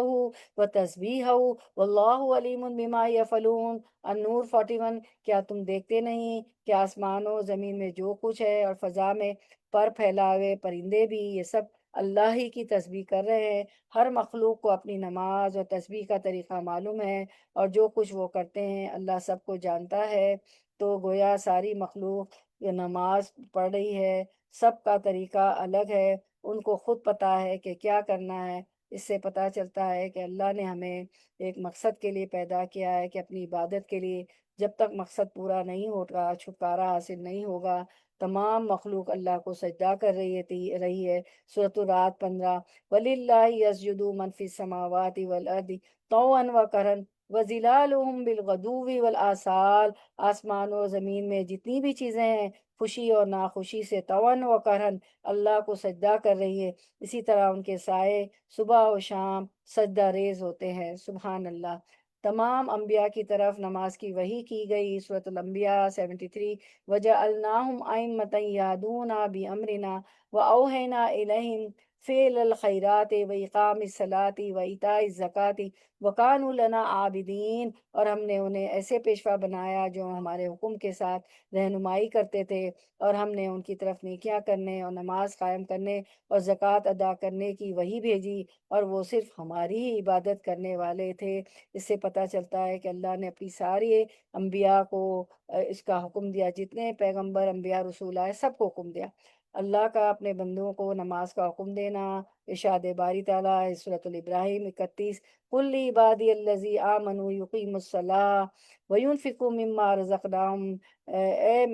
Speaker 1: وتسبیحہ واللہ علیم بما یفعلون۔ النور 41۔ کیا تم دیکھتے نہیں کہ آسمان و زمین میں جو کچھ ہے اور فضا میں پر پھیلائے پرندے بھی، یہ سب اللہ ہی کی تسبیح کر رہے ہیں۔ ہر مخلوق کو اپنی نماز اور تسبیح کا طریقہ معلوم ہے اور جو کچھ وہ کرتے ہیں اللہ سب کو جانتا ہے۔ تو گویا ساری مخلوق یہ نماز پڑھ رہی ہے، سب کا طریقہ الگ ہے، ان کو خود پتہ ہے کہ کیا کرنا ہے اس سے پتہ چلتا ہے کہ اللہ نے ہمیں ایک مقصد کے لیے پیدا کیا ہے کہ اپنی عبادت کے لیے، جب تک مقصد پورا نہیں ہوگا، چھٹکارا حاصل نہیں ہوگا، تمام مخلوق اللہ کو سجدہ کر رہی ہے۔ سورۃ الرعد 15، وَلِلَّهِ يَسْجُدُ مَن فِي السَّمَاوَاتِ وَالْأَرْضِ طَوْعًا وَكَرْهًا وَظِلَالُهُم بِالْغُدُوِّ وَالْآصَالِ۔ آسمان و زمین میں جتنی بھی چیزیں ہیں، خوشی اور ناخوشی سے طوعاً و کرہن اللہ کو سجدہ کر رہی ہے۔ اسی طرح ان کے سائے صبح و شام سجدہ ریز ہوتے ہیں۔ سبحان اللہ۔ تمام انبیاء کی طرف نماز کی وحی کی گئی۔ سورۃ الانبیاء 73، وَجَعَلْنَاهُمْ أَئِمَّةً يَهْدُونَ بِأَمْرِنَا وَأَوْحَيْنَا إِلَيْهِمْ فِعْلَ الْخَيْرَاتِ وَإِقَامِ الصَّلَاةِ وَإِيتَاءِ الزَّكَاةِ وَكَانُوا لَنَا عَابِدِينَ۔ اور ہم نے انہیں ایسے پیشوا بنایا جو ہمارے حکم کے ساتھ رہنمائی کرتے تھے، اور ہم نے ان کی طرف نیکیاں کرنے اور نماز قائم کرنے اور زکوٰۃ ادا کرنے کی وحی بھیجی، اور وہ صرف ہماری ہی عبادت کرنے والے تھے۔ اس سے پتہ چلتا ہے کہ اللہ نے اپنی ساری انبیاء کو اس کا حکم دیا، جتنے پیغمبر انبیاء رسول آئے سب کو حکم دیا۔ اللہ کا اپنے بندوں کو نماز کا حکم دینا۔ ارشاد باری تعالیٰ سورۃ الابراہیم 31، قُلْ لِعِبَادِيَ الَّذِينَ آمَنُوا يُقِيمُوا الصَّلَاةَ وَيُنْفِقُوا مِمَّا رَزَقْنَاهُمْ۔ اے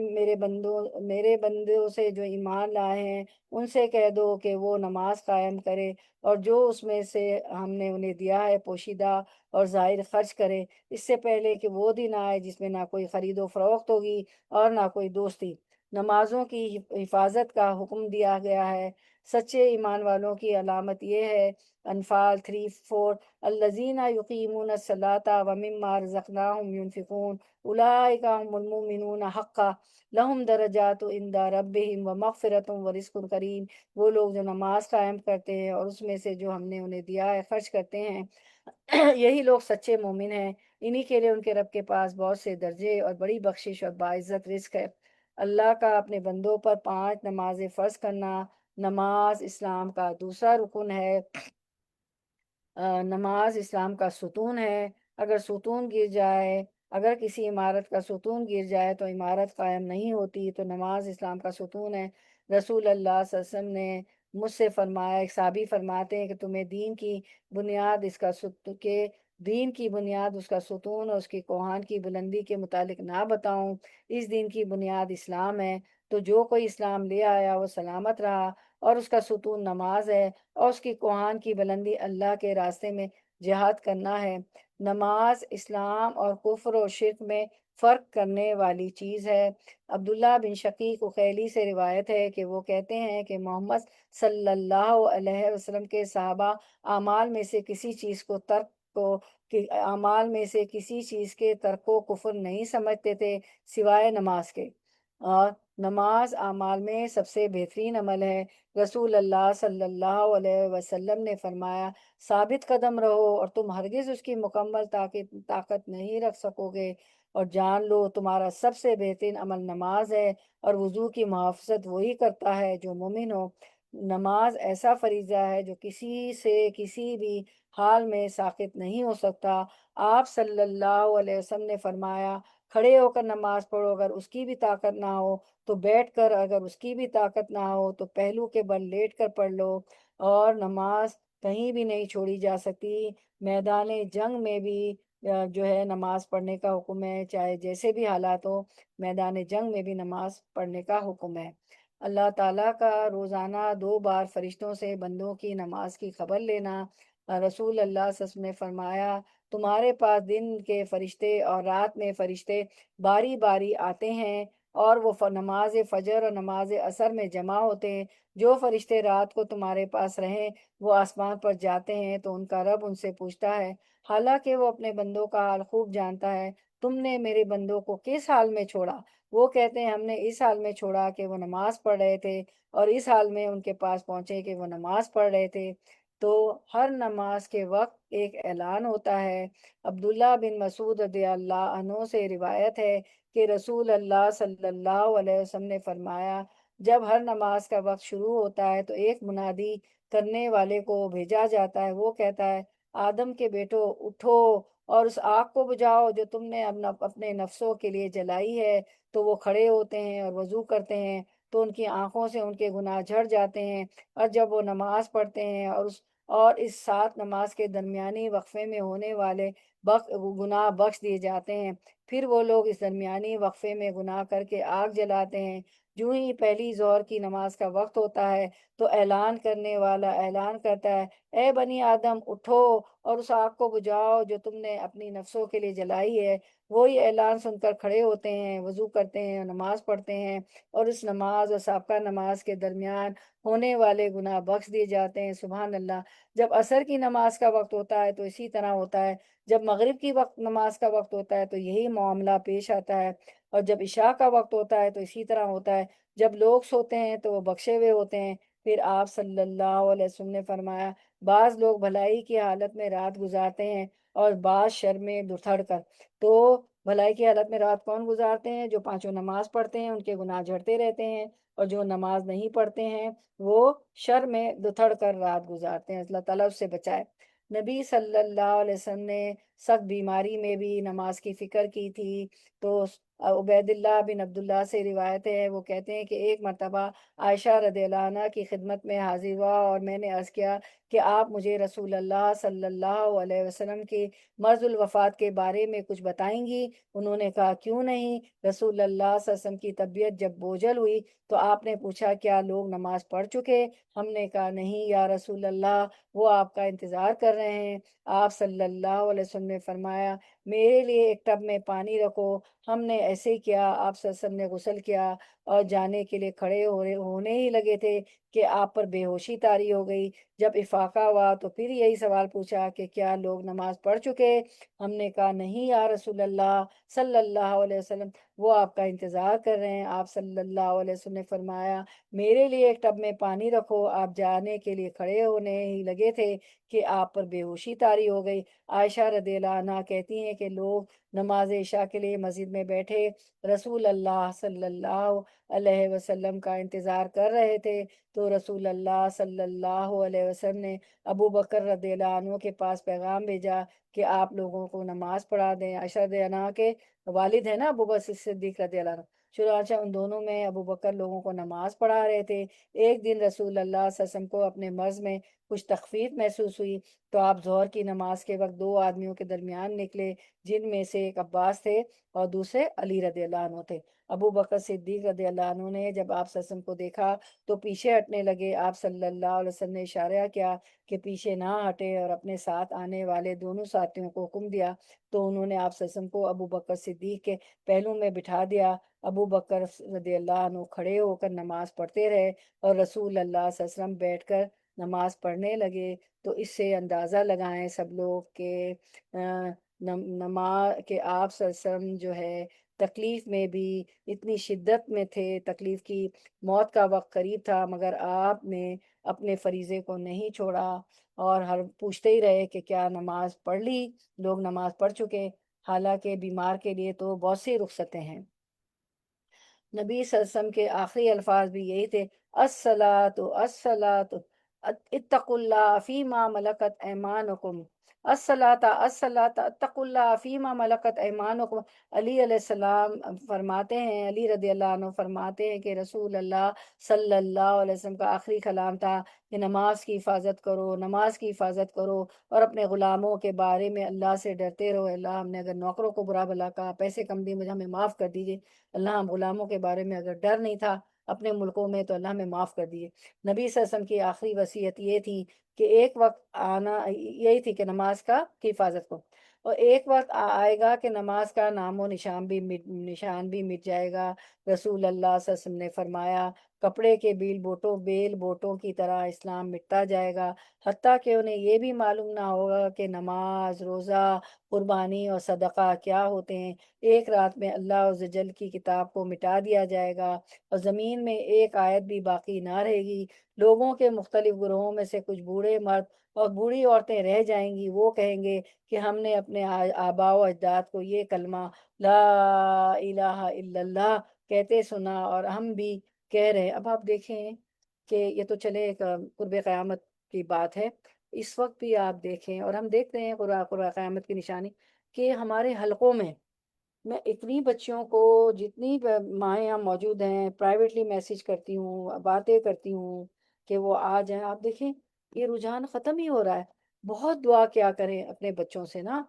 Speaker 1: میرے بندوں سے جو ایمان لائے ہیں، ان سے کہہ دو کہ وہ نماز قائم کرے، اور جو اس میں سے ہم نے انہیں دیا ہے پوشیدہ اور ظاہر خرچ کرے، اس سے پہلے کہ وہ دن آئے جس میں نہ کوئی خرید و فروخت ہوگی اور نہ کوئی دوستی۔ نمازوں کی حفاظت کا حکم دیا گیا ہے۔ سچے ایمان والوں کی علامت یہ ہے، انفال 3:4، الذین یقیمون الصلاۃ ومما رزقناہم ینفقون اولئک هم المؤمنون حقا لہم درجات عند ربہم ومغفرۃ ورزق کریم۔ وہ لوگ جو نماز قائم کرتے ہیں اور اس میں سے جو ہم نے انہیں دیا ہے خرچ کرتے ہیں، یہی لوگ سچے مومن ہیں۔ انہی کے لیے ان کے رب کے پاس بہت سے درجے اور بڑی بخشش اور باعزت رزق ہے۔ اللہ کا اپنے بندوں پر 5 نمازیں فرض کرنا۔ نماز اسلام کا دوسرا رکن ہے۔ نماز اسلام کا ستون ہے۔ اگر ستون گر جائے، اگر کسی عمارت کا ستون گر جائے تو عمارت قائم نہیں ہوتی۔ تو نماز اسلام کا ستون ہے۔ رسول اللہ صلی اللہ علیہ وسلم نے مجھ سے فرمایا، ایک صحابی فرماتے ہیں کہ تمہیں دین کی بنیاد اس کا ستون اور اس کی کوہان کی بلندی کے متعلق نہ بتاؤں؟ اس دین کی بنیاد اسلام ہے، تو جو کوئی اسلام لے آیا وہ سلامت رہا، اور اس کا ستون نماز ہے، اور اس کی کوہان کی بلندی اللہ کے راستے میں جہاد کرنا ہے۔ نماز اسلام اور کفر و شرک میں فرق کرنے والی چیز ہے۔ عبداللہ بن شقیق اخیلی سے روایت ہے کہ وہ کہتے ہیں کہ محمد صلی اللہ علیہ وسلم کے صحابہ اعمال میں سے کسی چیز کے ترک کو کفر نہیں سمجھتے تھے سوائے نماز کے، اور نماز اعمال میں سب سے بہترین عمل ہے۔ رسول اللہ صلی اللہ علیہ وسلم نے فرمایا، ثابت قدم رہو اور تم ہرگز اس کی مکمل طاقت نہیں رکھ سکو گے، اور جان لو تمہارا سب سے بہترین عمل نماز ہے، اور وضو کی محافظت وہی کرتا ہے جو مومن ہو۔ نماز ایسا فریضہ ہے جو کسی سے کسی بھی حال میں ساقط نہیں ہو سکتا۔ آپ صلی اللہ علیہ وسلم نے فرمایا، کھڑے ہو کر نماز پڑھو اگر اس کی بھی طاقت نہ ہو تو بیٹھ کر، اگر اس کی بھی طاقت نہ ہو تو پہلو کے بل لیٹ کر پڑھ لو۔ اور نماز کہیں بھی نہیں چھوڑی جا سکتی۔ میدان جنگ میں بھی جو ہے نماز پڑھنے کا حکم ہے، چاہے جیسے بھی حالات ہو، میدان جنگ میں بھی نماز پڑھنے کا حکم ہے۔ اللہ تعالیٰ کا روزانہ 2 بار فرشتوں سے بندوں کی نماز کی خبر لینا۔ رسول اللہ صلی اللہ علیہ وسلم نے فرمایا، تمہارے پاس دن کے فرشتے اور رات میں فرشتے باری باری آتے ہیں، اور وہ نماز فجر اور نماز عصر میں جمع ہوتے ہیں۔ جو فرشتے رات کو تمہارے پاس رہیں وہ آسمان پر جاتے ہیں تو ان کا رب ان سے پوچھتا ہے، حالانکہ وہ اپنے بندوں کا حال خوب جانتا ہے، تم نے میرے بندوں کو کس حال میں چھوڑا؟ وہ کہتے ہیں، ہم نے اس حال میں چھوڑا کہ وہ نماز پڑھ رہے تھے، اور اس حال میں ان کے پاس پہنچے کہ وہ نماز پڑھ رہے تھے۔ تو ہر نماز کے وقت ایک اعلان ہوتا ہے۔ عبداللہ بن مسعود رضی اللہ عنہ سے روایت ہے کہ رسول اللہ صلی اللہ علیہ وسلم نے فرمایا، جب ہر نماز کا وقت شروع ہوتا ہے تو ایک منادی کرنے والے کو بھیجا جاتا ہے، وہ کہتا ہے، آدم کے بیٹو اٹھو اور اس آگ کو بجھاؤ جو تم نے اپنے نفسوں کے لیے جلائی ہے۔ تو وہ کھڑے ہوتے ہیں اور وضو کرتے ہیں، تو ان کی آنکھوں سے ان کے گناہ جھڑ جاتے ہیں، اور جب وہ نماز پڑھتے ہیں اور اس 7 نماز کے درمیانی وقفے میں ہونے والے گناہ بخش دیے جاتے ہیں۔ پھر وہ لوگ اس درمیانی وقفے میں گناہ کر کے آگ جلاتے ہیں۔ جو ہی پہلی ظہر کی نماز کا وقت ہوتا ہے تو اعلان کرنے والا اعلان کرتا ہے، اے بنی آدم اٹھو اور اس آگ کو بجھاؤ جو تم نے اپنی نفسوں کے لیے جلائی ہے۔ وہی اعلان سن کر کھڑے ہوتے ہیں، وضو کرتے ہیں اور نماز پڑھتے ہیں، اور اس نماز اور سابقہ نماز کے درمیان ہونے والے گناہ بخش دیے جاتے ہیں۔ سبحان اللہ۔ جب عصر کی نماز کا وقت ہوتا ہے تو اسی طرح ہوتا ہے، جب مغرب کی نماز کا وقت ہوتا ہے تو یہی معاملہ پیش آتا ہے، اور جب عشاء کا وقت ہوتا ہے تو اسی طرح ہوتا ہے۔ جب لوگ سوتے ہیں تو وہ بخشے ہوئے ہوتے ہیں۔ پھر آپ صلی اللہ علیہ وسلم نے فرمایا، بعض لوگ بھلائی کی حالت میں رات گزارتے ہیں اور بعض شر میں دتھڑ کر۔ تو بھلائی کی حالت میں رات کون گزارتے ہیں؟ جو پانچوں نماز پڑھتے ہیں، ان کے گناہ جھڑتے رہتے ہیں، اور جو نماز نہیں پڑھتے ہیں وہ شر میں دتھڑ کر رات گزارتے ہیں۔ اللہ تعالیٰ اس سے بچائے۔ نبی صلی اللہ علیہ وسلم نے سخت بیماری میں بھی نماز کی فکر کی تھی۔ تو عبید اللہ بن عبداللہ سے روایت ہے، وہ کہتے ہیں کہ ایک مرتبہ عائشہ رضی اللہ عنہ کی خدمت میں حاضر ہوا اور میں نے عرض کیا کہ آپ مجھے رسول اللہ صلی اللہ علیہ وسلم کے مرض الوفات کے بارے میں کچھ بتائیں گی؟ انہوں نے کہا کیوں نہیں۔ رسول اللہ صلی اللہ علیہ وسلم کی طبیعت جب بوجھل ہوئی تو آپ نے پوچھا کیا لوگ نماز پڑھ چکے؟ ہم نے کہا نہیں یا رسول اللہ، وہ آپ کا انتظار کر رہے ہیں۔ آپ صلی اللہ علیہ وسلم نے فرمایا، میرے لیے ایک ٹب میں پانی رکھو۔ ہم نے ایسے ہی کیا۔ آپ صلی اللہ علیہ وسلم نے غسل کیا اور جانے کے لیے کھڑے ہونے ہی لگے تھے کہ آپ پر بے ہوشی طاری ہو گئی۔ جب افاقہ ہوا تو پھر یہی سوال پوچھا کہ کیا لوگ نماز پڑھ چکے؟ ہم نے کہا نہیں یا رسول اللہ صلی اللہ علیہ وسلم، وہ آپ کا انتظار کر رہے ہیں۔ آپ صلی اللہ علیہ وسلم نے فرمایا، میرے لیے ایک ٹب میں پانی رکھو۔ آپ جانے کے لیے کھڑے ہونے ہی لگے تھے کہ آپ پر بے ہوشی طاری ہو گئی۔ عائشہ رضی اللہ عنہا کہتی ہیں کہ لوگ نماز عشاء کے لیے مسجد میں بیٹھے رسول اللہ صلی اللہ علیہ وسلم کا انتظار کر رہے تھے، تو رسول اللہ صلی اللہ علیہ وسلم نے ابو بکر رضی اللہ عنہ کے پاس پیغام بھیجا کہ آپ لوگوں کو نماز پڑھا دیں۔ عائشہ رضی اللہ عنہ کے والد ہیں نا ابو بکر صدیق رضی اللہ عنہ، چنانچہ ان دونوں میں ابو بکر لوگوں کو نماز پڑھا رہے تھے۔ ایک دن رسول اللہ صلی اللہ علیہ وسلم کو اپنے مرض میں کچھ تخفیف محسوس ہوئی تو آپ ظہر کی نماز کے وقت 2 آدمیوں کے درمیان نکلے، جن میں سے ایک عباس تھے اور دوسرے علی رضی اللہ عنہ تھے۔ ابو بکر صدیق رضی اللہ عنہ نے جب آپ صلی اللہ علیہ وسلم کو دیکھا تو پیچھے ہٹنے لگے۔ آپ صلی اللہ علیہ وسلم نے اشارہ کیا کہ پیچھے نہ ہٹے اور اپنے ساتھ آنے والے دونوں ساتھیوں کو حکم دیا، تو انہوں نے آپ صلی اللہ علیہ وسلم کو ابو بکر صدیق کے پہلو میں بٹھا دیا۔ ابو بکر رضی اللہ عنہ کھڑے ہو کر نماز پڑھتے رہے اور رسول اللہ صلی اللہ علیہ وسلم بیٹھ کر نماز پڑھنے لگے۔ تو اس سے اندازہ لگائیں سب لوگ کہ نماز کہ آپ صلی اللہ علیہ وسلم جو ہے تکلیف میں بھی اتنی شدت میں تھے، تکلیف کی موت کا وقت قریب تھا، مگر آپ نے اپنے فریضے کو نہیں چھوڑا اور ہر پوچھتے ہی رہے کہ کیا نماز پڑھ لی؟ لوگ نماز پڑھ چکے، حالانکہ بیمار کے لیے تو بہت سی رخصتیں ہیں۔ نبی صلی اللہ علیہ وسلم کے آخری الفاظ بھی یہی تھے، الصلاۃ الصلاۃ اتقوا اللہ فیما ملکت ایمانکم، الصلاۃ الصلاۃ اتقوا اللہ فیما ملکت ایمانکم۔ علی علیہ السلام فرماتے ہیں، علی رضی اللہ عنہ فرماتے ہیں کہ رسول اللہ صلی اللہ علیہ وسلم کا آخری کلام تھا کہ نماز کی حفاظت کرو، نماز کی حفاظت کرو، اور اپنے غلاموں کے بارے میں اللہ سے ڈرتے رہو۔ اللہ ہم نے اگر نوکروں کو برا بھلا کہا، پیسے کم دیے، مجھے ہمیں معاف کر دیجیے۔ اللہ ہم غلاموں کے بارے میں اگر ڈر نہیں تھا اپنے ملکوں میں تو اللہ ہمیں معاف کر دیے۔ نبی صلی اللہ علیہ وسلم کی آخری وصیت یہ تھی کہ ایک وقت آنا یہی تھی کہ نماز کی حفاظت کو، اور ایک وقت آئے گا کہ نماز کا نام و نشان بھی مٹ جائے گا۔ رسول اللہ صلی اللہ علیہ وسلم نے فرمایا، کپڑے کے بیل بوٹوں کی طرح اسلام مٹتا جائے گا، حتیٰ کہ انہیں یہ بھی معلوم نہ ہوگا کہ نماز، روزہ، قربانی اور صدقہ کیا ہوتے ہیں۔ ایک رات میں اللہ عز و جل کی کتاب کو مٹا دیا جائے گا اور زمین میں ایک آیت بھی باقی نہ رہے گی۔ لوگوں کے مختلف گروہوں میں سے کچھ بوڑھے مرد اور بوڑھی عورتیں رہ جائیں گی، وہ کہیں گے کہ ہم نے اپنے آباء و اجداد کو یہ کلمہ لا الہ الا اللہ کہتے سنا اور ہم بھی کہہ رہے ہیں۔ اب آپ دیکھیں کہ یہ تو چلے ایک قرب قیامت کی بات ہے، اس وقت بھی آپ دیکھیں اور ہم دیکھتے ہیں قرب قیامت کی نشانی کہ ہمارے حلقوں میں اتنی بچیوں کو، جتنی مائیں یہاں موجود ہیں، پرائیویٹلی میسیج کرتی ہوں، باتیں کرتی ہوں کہ وہ آ جائیں۔ آپ دیکھیں یہ رجحان ختم ہی ہو رہا ہے۔ بہت دعا کیا کریں اپنے بچوں سے نا،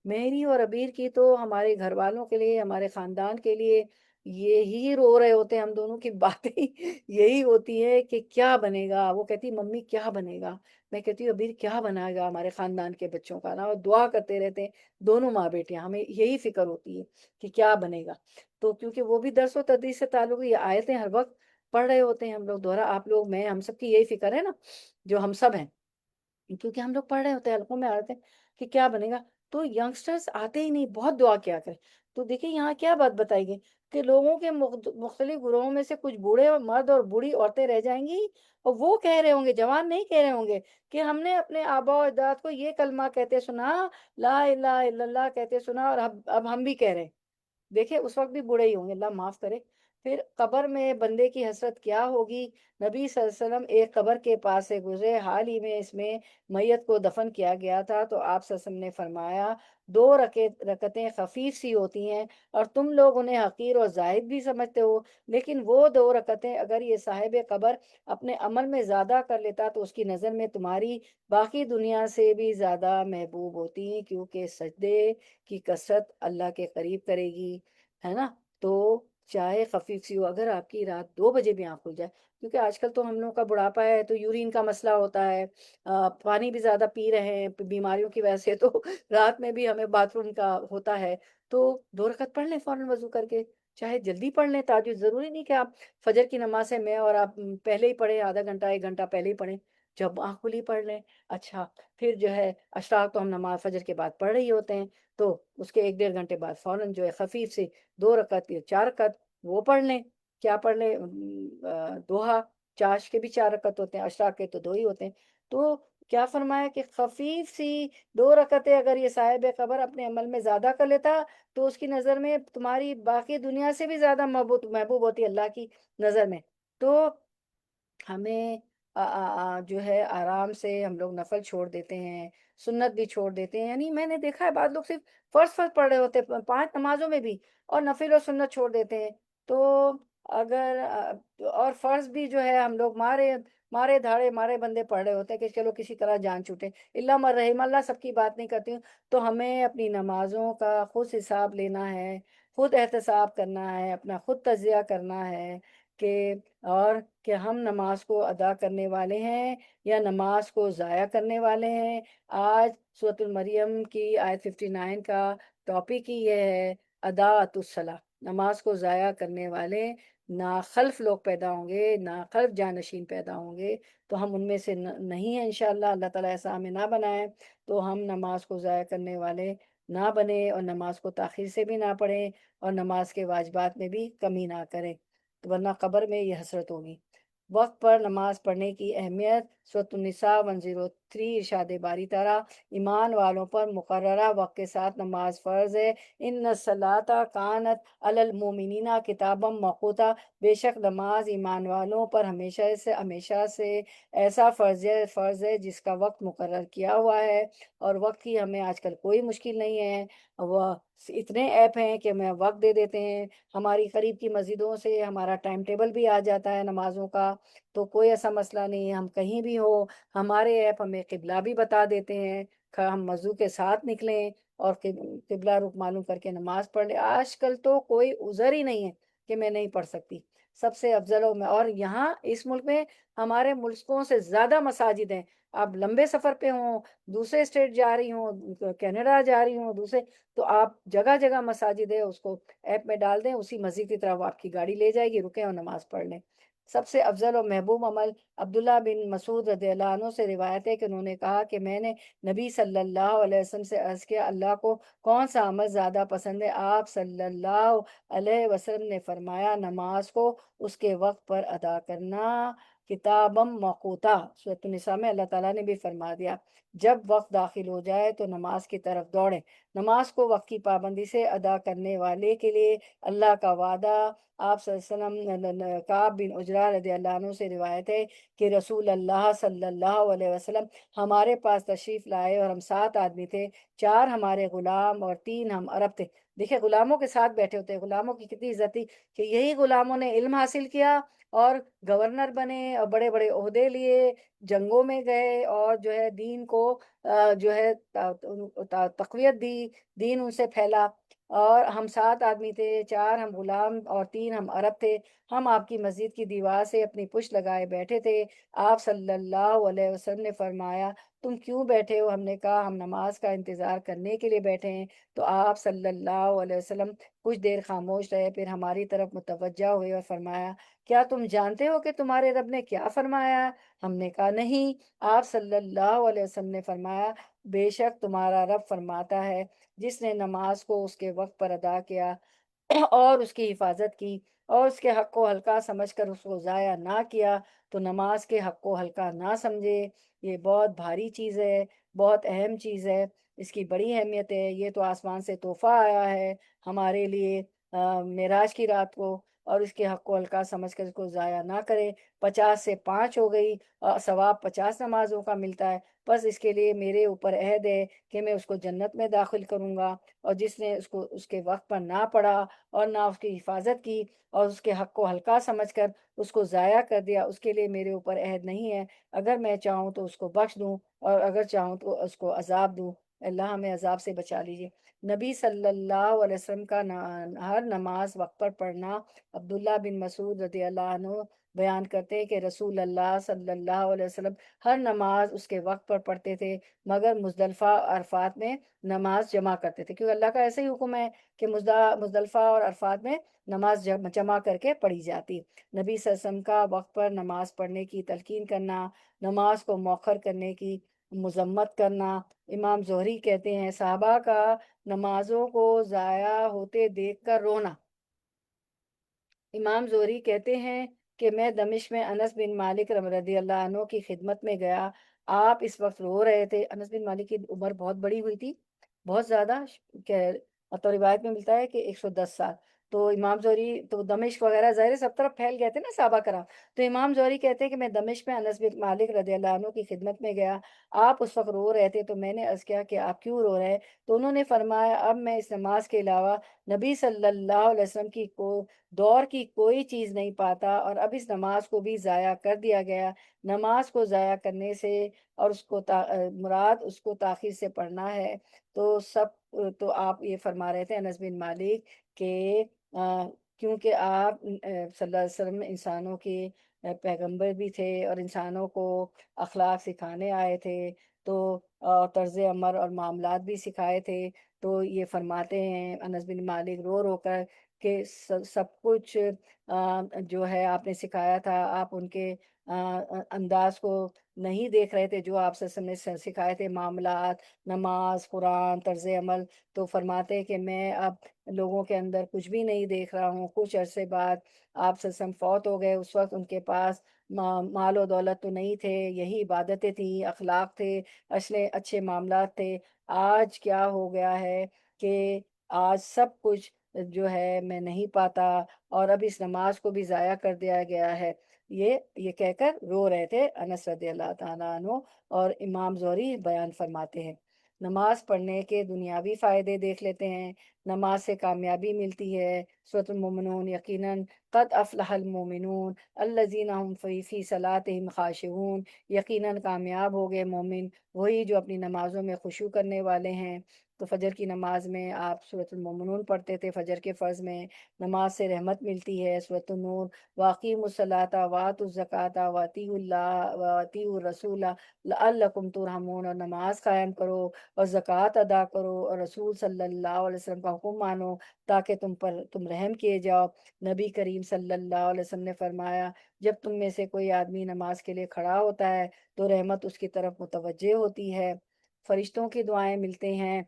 Speaker 1: میری اور ابیر کی تو ہمارے گھر والوں کے لیے، ہمارے خاندان کے لیے یہی رو رہے ہوتے ہیں، ہم دونوں کی باتیں یہی ہوتی ہے کہ کیا بنے گا۔ وہ کہتی ممی کیا بنے گا، میں کہتی ہوں ابیر کیا بنائے گا ہمارے خاندان کے بچوں کا نا، اور دعا کرتے رہتے ہیں دونوں ماں بیٹیاں، ہمیں یہی فکر ہوتی ہے کہ کیا بنے گا۔ تو کیونکہ وہ بھی درس و تدریس سے تعلق، یہ آیتیں ہر وقت پڑھ رہے ہوتے ہیں ہم لوگ دوہرا، آپ لوگ میں ہم سب کی یہی فکر ہے نا، جو ہم سب ہیں، کیونکہ ہم لوگ پڑھ رہے ہوتے ہیں حلقوں میں آ رہے ہیں کہ کیا بنے گا۔ تو ینگسٹرز آتے ہی نہیں، بہت دعا کیا کریں۔ تو دیکھیں یہاں کیا بات بتائی گئی کہ لوگوں کے مختلف گروہوں میں سے کچھ بوڑھے اور مرد اور بوڑھی عورتیں رہ جائیں گی، اور وہ کہہ رہے ہوں گے، جوان نہیں کہہ رہے ہوں گے کہ ہم نے اپنے آبا و اجداد کو یہ کلمہ کہتے سنا، لا الہ الا اللہ کہتے سنا، اور اب ہم بھی کہہ رہے ہیں۔ دیکھیں اس وقت بھی بوڑھے ہی ہوں گے، اللہ معاف کرے۔ پھر قبر میں بندے کی حسرت کیا ہوگی۔ نبی صلی اللہ علیہ وسلم ایک قبر کے پاس سے گزرے، حال ہی میں اس میں میت کو دفن کیا گیا تھا، تو آپ صلی اللہ علیہ وسلم نے فرمایا دو رکعتیں خفیف سی ہوتی ہیں، اور تم لوگ انہیں حقیر اور زاہد بھی سمجھتے ہو، لیکن وہ دو رکعتیں اگر یہ صاحب قبر اپنے عمل میں زیادہ کر لیتا تو اس کی نظر میں تمہاری باقی دنیا سے بھی زیادہ محبوب ہوتی، کیونکہ سجدے کی کثرت اللہ کے قریب کرے گی، ہے نا۔ تو چاہے خفیف سی ہو، اگر آپ کی رات 2 بجے بھی آنکھ کھل جائے، کیونکہ آج کل تو ہم لوگوں کا بڑھاپا ہے تو یورین کا مسئلہ ہوتا ہے، پانی بھی زیادہ پی رہے ہیں بیماریوں کی وجہ سے، تو رات میں بھی ہمیں باتھ روم کا ہوتا ہے، تو 2 رکعت پڑھ لیں فوراً وضو کر کے، چاہے جلدی پڑھ لیں تہجد، ضروری نہیں کہ آپ فجر کی نماز سے میں اور آپ پہلے ہی پڑھیں، آدھا گھنٹہ 1 گھنٹہ پہلے ہی پڑھیں، جب آنکھ کھلی پڑھ لیں۔ اچھا، پھر جو ہے اشراق تو ہم نماز فجر کے بعد پڑھ رہی ہوتے ہیں، تو اس کے 1 ڈیڑھ گھنٹے بعد فوراً جو ہے خفیف سے 2 رکعت یا 4 رکعت وہ پڑھ لیں۔ کیا پڑھ لیں؟ دوہا، چاش کے بھی 4 رکعت ہوتے ہیں، اشراق کے تو 2 ہی ہوتے ہیں۔ تو کیا فرمایا کہ خفیف سی 2 رکعتیں اگر یہ صاحب قبر اپنے عمل میں زیادہ کر لیتا تو اس کی نظر میں تمہاری باقی دنیا سے بھی زیادہ محبوب ہوتی اللہ کی نظر میں۔ تو ہمیں جو ہے آرام سے ہم لوگ نفل چھوڑ دیتے ہیں، سنت بھی چھوڑ دیتے ہیں، یعنی میں نے دیکھا ہے بعض لوگ صرف فرض پڑھ رہے ہوتے ہیں 5 نمازوں میں بھی، اور نفل اور سنت چھوڑ دیتے ہیں۔ تو اگر اور فرض بھی جو ہے ہم لوگ مارے مارے دھاڑے مارے بندے پڑھ رہے ہوتے ہیں کہ چلو کسی طرح جان چھوٹے، اللہ من رحم اللہ، سب کی بات نہیں کرتی ہوں۔ تو ہمیں اپنی نمازوں کا خود حساب لینا ہے، خود احتساب کرنا ہے، اپنا خود تجزیہ کرنا ہے کہ اور کہ ہم نماز کو ادا کرنے والے ہیں یا نماز کو ضائع کرنے والے ہیں۔ آج سورۃ المریم کی آیت 59 کا ٹاپک ہی یہ ہے، اضاعت الصلاۃ، نماز کو ضائع کرنے والے ناخلف لوگ پیدا ہوں گے، ناخلف جانشین پیدا ہوں گے، تو ہم ان میں سے نہیں ہیں انشاءاللہ، اللہ تعالیٰ ایسا ہمیں نہ بنائے۔ تو ہم نماز کو ضائع کرنے والے نہ بنیں، اور نماز کو تاخیر سے بھی نہ پڑھیں، اور نماز کے واجبات میں بھی کمی نہ کریں، تو ورنہ قبر میں یہ حسرت ہوگی۔ وقت پر نماز پڑھنے کی اہمیت، سورۃ النساء 103، ارشاد باری تعالیٰ ایمان والوں پر مقررہ وقت کے ساتھ نماز فرض ہے، ان الصلاۃ کانت علی المؤمنین کتابا موقوتا، بے شک نماز ایمان والوں پر ہمیشہ سے ایسا فرض ہے جس کا وقت مقرر کیا ہوا ہے، اور وقت کی ہمیں آج کل کوئی مشکل نہیں ہے، وہ اتنے ایپ ہیں کہ ہمیں وقت دے دیتے ہیں، ہماری قریب کی مسجدوں سے ہمارا ٹائم ٹیبل بھی آ جاتا ہے نمازوں کا، تو کوئی ایسا مسئلہ نہیں ہے، ہم کہیں بھی ہو ہمارے ایپ ہمیں قبلہ بھی بتا دیتے ہیں، ہم وضو کے ساتھ نکلیں اور قبلہ رخ معلوم کر کے نماز پڑھ لیں۔ آج کل تو کوئی عذر ہی نہیں ہے کہ میں نہیں پڑھ سکتی، سب سے افضل میں، اور یہاں اس ملک میں ہمارے ملکوں سے زیادہ مساجد ہیں۔ آپ لمبے سفر پہ ہوں، دوسرے اسٹیٹ جا رہی ہوں، کینیڈا جا رہی ہوں، دوسرے، تو آپ جگہ جگہ مساجد ہے، اس کو ایپ میں ڈال دیں، اسی مسجد کی طرف آپ کی گاڑی لے جائے گی، رکیں اور نماز پڑھ لیں۔ سب سے افضل اور محبوب عمل، عبداللہ بن مسعود رضی اللہ عنہ سے روایت ہے کہ انہوں نے کہا کہ میں نے نبی صلی اللہ علیہ وسلم سے عرض کیا، اللہ کو کون سا عمل زیادہ پسند ہے؟ آپ صلی اللہ علیہ وسلم نے فرمایا، نماز کو اس کے وقت پر ادا کرنا، کتابم موقوتا۔ سورۃ النساء میں اللہ تعالیٰ نے بھی فرما دیا، جب وقت داخل ہو جائے تو نماز کی طرف دوڑیں۔ نماز کو وقت کی پابندی سے ادا کرنے والے کے لیے اللہ کا وعدہ، آپ صلی اللہ علیہ وسلم، کعب بن عجرہ رضی اللہ عنہ سے روایت ہے کہ رسول اللہ صلی اللہ علیہ وسلم ہمارے پاس تشریف لائے اور ہم 7 آدمی تھے، 4 ہمارے غلام اور 3 ہم عرب تھے۔ دیکھیں غلاموں کے ساتھ بیٹھے ہوتے ہیں، غلاموں کی کتنی عزت تھی کہ یہی غلاموں نے علم حاصل کیا اور گورنر بنے اور بڑے بڑے عہدے لیے، جنگوں میں گئے اور جو ہے دین کو جو ہے تقویت دی، دین ان سے پھیلا۔ اور ہم 7 آدمی تھے، 4 ہم غلام اور 3 ہم عرب تھے، ہم آپ کی مسجد کی دیوار سے اپنی پشت لگائے بیٹھے تھے۔ آپ صلی اللہ علیہ وسلم نے فرمایا تم کیوں بیٹھے ہو؟ ہم نے کہا ہم نماز کا انتظار کرنے کے لیے بیٹھے ہیں۔ تو آپ صلی اللہ علیہ وسلم کچھ دیر خاموش رہے، پھر ہماری طرف متوجہ ہوئے اور فرمایا کیا تم جانتے ہو کہ تمہارے رب نے کیا فرمایا؟ ہم نے کہا نہیں۔ آپ صلی اللہ علیہ وسلم نے فرمایا بے شک تمہارا رب فرماتا ہے جس نے نماز کو اس کے وقت پر ادا کیا اور اس کی حفاظت کی اور اس کے حق کو ہلکا سمجھ کر اس کو ضائع نہ کیا تو نماز کے حق کو ہلکا نہ سمجھے۔ یہ بہت بھاری چیز ہے، بہت اہم چیز ہے، اس کی بڑی اہمیت ہے۔ یہ تو آسمان سے تحفہ آیا ہے ہمارے لیے معراج کی رات کو، اور اس کے حق کو ہلکا سمجھ کر اس کو ضائع نہ کرے۔ 50 سے 5 ہو گئی اور ثواب 50 نمازوں کا ملتا ہے، بس اس کے لیے میرے اوپر عہد ہے کہ میں اس کو جنت میں داخل کروں گا، اور جس نے اس کو اس کے وقت پر نہ پڑھا اور نہ اس کی حفاظت کی اور اس کے حق کو ہلکا سمجھ کر اس کو ضائع کر دیا، اس کے لیے میرے اوپر عہد نہیں ہے۔ اگر میں چاہوں تو اس کو بخش دوں اور اگر چاہوں تو اس کو عذاب دوں۔ اللہ ہمیں عذاب سے بچا لیجیے۔ نبی صلی اللہ علیہ وسلم کا ہر نماز وقت پر پڑھنا، عبداللہ بن مسعود رضی اللہ عنہ بیان کرتے ہیں کہ رسول اللہ صلی اللہ علیہ وسلم ہر نماز اس کے وقت پر پڑھتے تھے، مگر مزدلفہ عرفات میں نماز جمع کرتے تھے، کیونکہ اللہ کا ایسا ہی حکم ہے کہ مزدلفہ اور عرفات میں نماز جمع کر کے پڑھی جاتی۔ نبی صلی اللہ علیہ وسلم کا وقت پر نماز پڑھنے کی تلقین کرنا، نماز کو مؤخر کرنے کی مذمت کرنا۔ امام زہری کہتے ہیں صحابہ کا نمازوں کو ضائع ہوتے دیکھ کر رونا۔ امام زہری کہتے ہیں کہ میں دمشق میں انس بن مالک رضی اللہ عنہ کی خدمت میں گیا، آپ اس وقت رو رہے تھے۔ انس بن مالک کی عمر بہت بڑی ہوئی تھی، بہت زیادہ، تو روایت میں ملتا ہے کہ 110 سال۔ تو امام زہری تو دمشق وغیرہ ظاہر سب طرف پھیل گئے تھے نا صحابہ کرام، تو امام زہری کہتے ہیں کہ میں دمشق میں انس بن مالک رضی اللہ عنہ کی خدمت میں گیا، آپ اس وقت رو رہے تھے، تو میں نے عرض کیا کہ آپ کیوں رو رہے ہیں؟ تو انہوں نے فرمایا اب میں اس نماز کے علاوہ نبی صلی اللہ علیہ وسلم کی دور کی کوئی چیز نہیں پاتا، اور اب اس نماز کو بھی ضائع کر دیا گیا۔ نماز کو ضائع کرنے سے اور اس کو مراد اس کو تاخیر سے پڑھنا ہے۔ تو آپ یہ فرما رہے تھے انس بن مالک کہ کیونکہ آپ صلی اللہ علیہ وسلم انسانوں کے پیغمبر بھی تھے اور انسانوں کو اخلاق سکھانے آئے تھے، تو طرز عمل اور معاملات بھی سکھائے تھے۔ تو یہ فرماتے ہیں انس بن مالک رو رو کر کہ سب کچھ جو ہے آپ نے سکھایا تھا، آپ ان کے انداز کو نہیں دیکھ رہے تھے جو آپ صلی اللہ علیہ وسلم نے سکھائے تھے، معاملات، نماز، قرآن، طرز عمل۔ تو فرماتے ہیں کہ میں اب لوگوں کے اندر کچھ بھی نہیں دیکھ رہا ہوں۔ کچھ عرصے بعد آپ صلی اللہ علیہ وسلم فوت ہو گئے، اس وقت ان کے پاس مال و دولت تو نہیں تھے، یہی عبادتیں تھیں، اخلاق تھے، اچھے معاملات تھے۔ آج کیا ہو گیا ہے کہ آج سب کچھ جو ہے میں نہیں پاتا، اور اب اس نماز کو بھی ضائع کر دیا گیا ہے۔ یہ کہہ کر رو رہے تھے انس رضی اللہ تعالیٰ عنہ، اور امام زہری بیان فرماتے ہیں۔ نماز پڑھنے کے دنیاوی فائدے دیکھ لیتے ہیں۔ نماز سے کامیابی ملتی ہے۔ سورۃ المومنون یقیناً قد افلح المومنون الذین هم فی صلاتہم خاشعون، یقیناً کامیاب ہو گئے مومن، وہی جو اپنی نمازوں میں خشوع کرنے والے ہیں۔ تو فجر کی نماز میں آپ سورۃ المومنون پڑھتے تھے، فجر کے فرض میں نماز سے رحمت ملتی ہے۔ سورۃ النور واقیموا الصلاۃ وآتوا الزکاۃ واطیعوا اللہ واطیعوا الرسول لعلکم ترحمون، اور نماز قائم کرو اور زکوٰۃ ادا کرو اور رسول صلی اللہ علیہ وسلم کا حکم مانو تاکہ تم رحم کیے جاؤ۔ نبی کریم صلی اللہ علیہ وسلم نے فرمایا جب تم میں سے کوئی آدمی نماز کے لیے کھڑا ہوتا ہے تو رحمت اس کی طرف متوجہ ہوتی ہے، فرشتوں کی دعائیں ملتے ہیں۔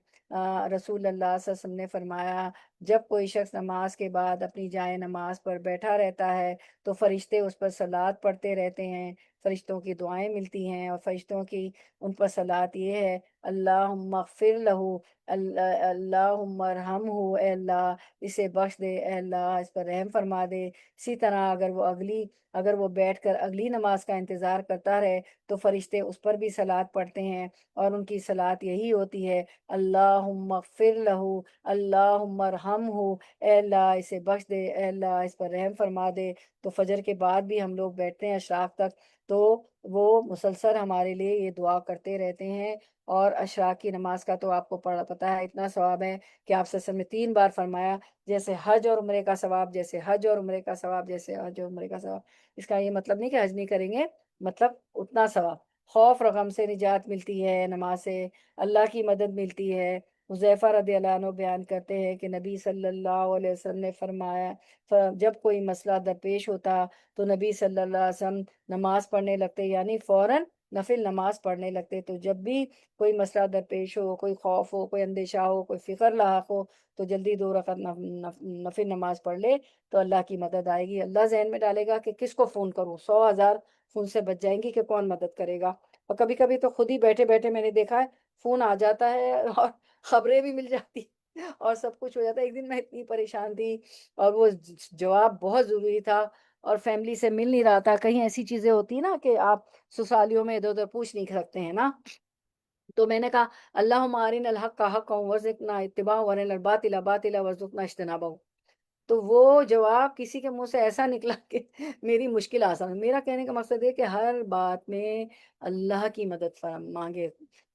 Speaker 1: رسول اللہ صلی اللہ علیہ وسلم نے فرمایا جب کوئی شخص نماز کے بعد اپنی جائے نماز پر بیٹھا رہتا ہے تو فرشتے اس پر صلوات پڑھتے رہتے ہیں، فرشتوں کی دعائیں ملتی ہیں، اور فرشتوں کی ان پر صلوات یہ ہے: اللہم اغفر لہو، اللہم ارحمہ، اے اللہ اسے بخش دے، اے اللہ اس پر رحم فرما دے۔ اسی طرح اگر وہ بیٹھ کر اگلی نماز کا انتظار کرتا رہے تو فرشتے اس پر بھی صلوات پڑھتے ہیں، اور ان کی صلوات یہی ہوتی ہے: اللہم اغفر لہو، اللہم ارحمہ، اے اللہ اسے بخش دے، اے اللہ اس پر رحم فرما دے۔ تو فجر کے بعد بھی ہم لوگ بیٹھتے ہیں اشراق تک، تو وہ مسلسل ہمارے لیے یہ دعا کرتے رہتے ہیں۔ اور اشراق کی نماز کا تو آپ کو پتہ ہے اتنا ثواب ہے کہ آپ صلی اللہ علیہ وسلم نے 3 بار فرمایا: جیسے حج اور عمرے کا ثواب، جیسے حج اور عمرے کا ثواب، جیسے حج اور عمرے کا ثواب۔ اس کا یہ مطلب نہیں کہ حج نہیں کریں گے، مطلب اتنا ثواب۔ خوف و غم سے نجات ملتی ہے نماز سے، اللہ کی مدد ملتی ہے۔ حذیفہ رضی اللہ عنہ بیان کرتے ہیں کہ نبی صلی اللہ علیہ وسلم نے فرمایا، جب کوئی مسئلہ درپیش ہوتا تو نبی صلی اللہ علیہ وسلم نماز پڑھنے لگتے، یعنی فوراً نفل نماز پڑھنے لگتے۔ تو جب بھی کوئی مسئلہ درپیش ہو، کوئی خوف ہو، کوئی اندیشہ ہو، کوئی فکر لاحق ہو، تو جلدی 2 رکعت نفل نماز پڑھ لے تو اللہ کی مدد آئے گی۔ اللہ ذہن میں ڈالے گا کہ کس کو فون کروں، 100,000 فون سے بچ جائیں گی کہ کون مدد کرے گا۔ اور کبھی کبھی تو خود ہی بیٹھے بیٹھے میں نے دیکھا ہے فون آ جاتا ہے اور خبریں بھی مل جاتی اور سب کچھ ہو جاتا ہے۔ ایک دن میں اتنی پریشان تھی اور وہ جواب بہت ضروری تھا، اور فیملی سے مل نہیں رہا تھا، کہیں ایسی چیزیں ہوتی نا کہ آپ سسرالیوں میں ادھر ادھر پوچھ نہیں سکتے ہیں نا۔ تو میں نے کہا: اللہم ارنا الحق حقا وارزقنا اتباعہ وارنا الباطل باطلا وارزقنا اجتنابہ۔ تو وہ جواب کسی کے منہ سے ایسا نکلا کہ میری مشکل آسان۔ میرا کہنے کا مقصد ہے کہ ہر بات میں اللہ کی مدد مانگے،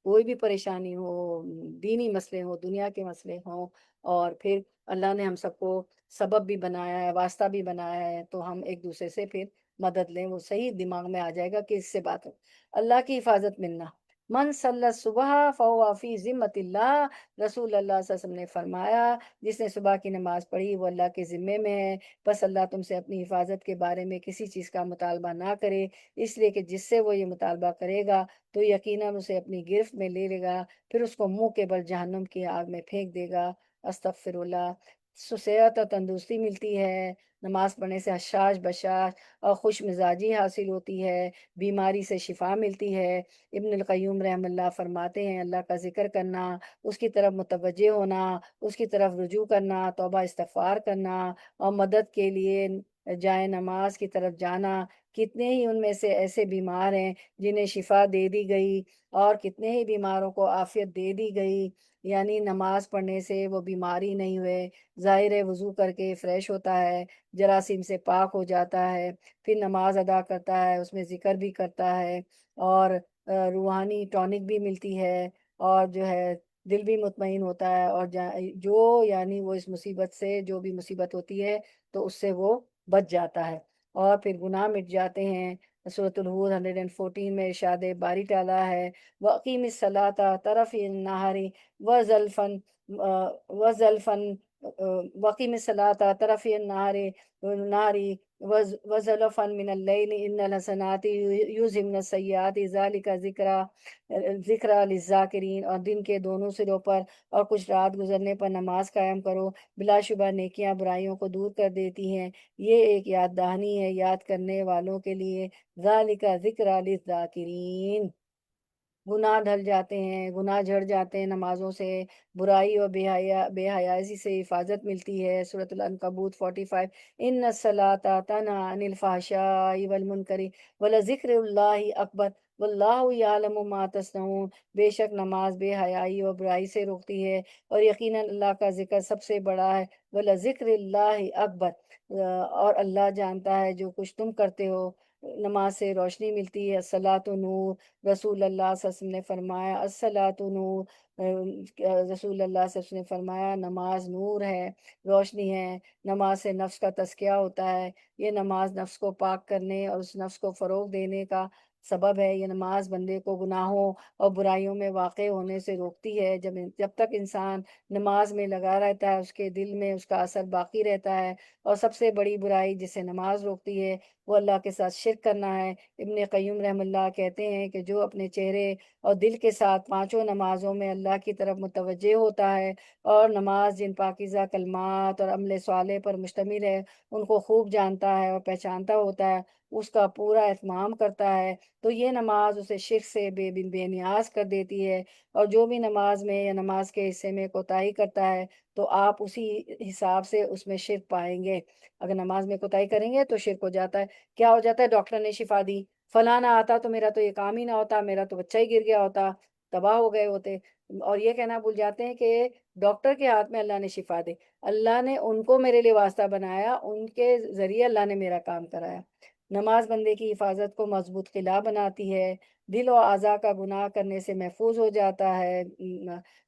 Speaker 1: کوئی بھی پریشانی ہو، دینی مسئلے ہوں، دنیا کے مسئلے ہوں، اور پھر اللہ نے ہم سب کو سبب بھی بنایا ہے، واسطہ بھی بنایا ہے، تو ہم ایک دوسرے سے پھر مدد لیں، وہ صحیح دماغ میں آ جائے گا کہ اس سے بات ہو۔ اللہ کی حفاظت ملنا: من صلی الصبح فہو فی ذمۃ اللہ، رسول اللہ صلی اللہ علیہ وسلم نے فرمایا جس نے صبح کی نماز پڑھی وہ اللہ کے ذمے میں ہے، بس اللہ تم سے اپنی حفاظت کے بارے میں کسی چیز کا مطالبہ نہ کرے، اس لیے کہ جس سے وہ یہ مطالبہ کرے گا تو یقیناً اسے اپنی گرفت میں لے لے گا، پھر اس کو منہ کے بل جہنم کی آگ میں پھینک دے گا۔ استغفر اللہ۔ صحت اور تندرستی ملتی ہے، نماز پڑھنے سے حشاش بشاش اور خوش مزاجی حاصل ہوتی ہے، بیماری سے شفا ملتی ہے۔ ابن القیوم رحم اللہ فرماتے ہیں: اللہ کا ذکر کرنا، اس کی طرف متوجہ ہونا، اس کی طرف رجوع کرنا، توبہ استغفار کرنا، اور مدد کے لیے جائے نماز کی طرف جانا، کتنے ہی ان میں سے ایسے بیمار ہیں جنہیں شفا دے دی گئی، اور کتنے ہی بیماروں کو عافیت دے دی گئی۔ یعنی نماز پڑھنے سے وہ بیماری نہیں ہوئے، ظاہر ہے وضو کر کے فریش ہوتا ہے، جراثیم سے پاک ہو جاتا ہے، پھر نماز ادا کرتا ہے، اس میں ذکر بھی کرتا ہے، اور روحانی ٹونک بھی ملتی ہے، اور جو ہے دل بھی مطمئن ہوتا ہے، اور یعنی وہ اس مصیبت سے، جو بھی مصیبت ہوتی ہے تو اس سے وہ بچ جاتا ہے، اور پھر گناہ مٹ جاتے ہیں۔ سورۃ الہود 114 میں ارشاد باری تعالیٰ ہے: وَأَقِیمِ الصَّلَاةَ طَرَفَیِ النَّهَارِ وَزَلْفًا وَأَقِیمِ الصَّلَاةَ طَرَفَیِ النَّهَارِ وَزَلَفًا مِنَ اللَّیلِ إِنَّ الْحَسَنَاتِ یُذْهِبْنَ السَّیِّئَاتِ ذَلِکَ ذِکریٰ لِلذَّاکِرِین، اور دن کے دونوں سروں پر اور کچھ رات گزرنے پر نماز قائم کرو، بلا شبہ نیکیاں برائیوں کو دور کر دیتی ہیں، یہ ایک یاد دہانی ہے یاد کرنے والوں کے لیے۔ ذَلِکَ ذِکریٰ لِلذَّاکِرِین۔ گناہ ڈھل جاتے ہیں، گناہ جھڑ جاتے ہیں نمازوں سے، برائی اور بے حیائی سے حفاظت ملتی ہے۔ سورۃ العنکبوت 45: ان الصلاۃ تنہی عن الفحشاء والمنکر ولذکر اللہ اکبر واللہ یعلم ما تصنعون۔ بے شک نماز بے حیائی اور برائی سے روکتی ہے، اور یقیناً اللہ کا ذکر سب سے بڑا ہے، ولذکر اللہ اکبر، اور اللہ جانتا ہے جو کچھ تم کرتے ہو۔ نماز سے روشنی ملتی ہے، الصلاۃ نور، رسول اللہ صلی اللہ علیہ وسلم نے فرمایا الصلاۃ نور، رسول اللہ صلی اللہ علیہ وسلم نے فرمایا نماز نور ہے، روشنی ہے۔ نماز سے نفس کا تزکیہ ہوتا ہے، یہ نماز نفس کو پاک کرنے اور اس نفس کو فروغ دینے کا سبب ہے۔ یہ نماز بندے کو گناہوں اور برائیوں میں واقع ہونے سے روکتی ہے۔ جب تک انسان نماز میں لگا رہتا ہے، اس کے دل میں اس کا اثر باقی رہتا ہے۔ اور سب سے بڑی برائی جسے نماز روکتی ہے وہ اللہ کے ساتھ شرک کرنا ہے۔ ابن قیم رحم اللہ کہتے ہیں کہ جو اپنے چہرے اور دل کے ساتھ پانچوں نمازوں میں اللہ کی طرف متوجہ ہوتا ہے اور نماز جن پاکیزہ کلمات اور عمل صالح پر مشتمل ہے ان کو خوب جانتا ہے اور پہچانتا ہوتا ہے، اس کا پورا اہتمام کرتا ہے، تو یہ نماز اسے شرک سے بے نیاز کر دیتی ہے۔ اور جو بھی نماز میں یا نماز کے حصے میں کوتاہی کرتا ہے تو آپ اسی حساب سے اس میں شرک پائیں گے۔ اگر نماز میں کوتاہی کریں گے تو شرک ہو جاتا ہے۔ کیا ہو جاتا ہے؟ ڈاکٹر نے شفا دی، فلاں نہ آتا تو میرا تو یہ کام ہی نہ ہوتا، میرا تو بچہ ہی گر گیا ہوتا، تباہ ہو گئے ہوتے۔ اور یہ کہنا بھول جاتے ہیں کہ ڈاکٹر کے ہاتھ میں اللہ نے شفا دی، اللہ نے ان کو میرے لیے واسطہ بنایا، ان کے ذریعے اللہ نے میرا کام کرایا۔ نماز بندے کی حفاظت کو مضبوط قلعہ بناتی ہے، دل و اعضاء کا گناہ کرنے سے محفوظ ہو جاتا ہے۔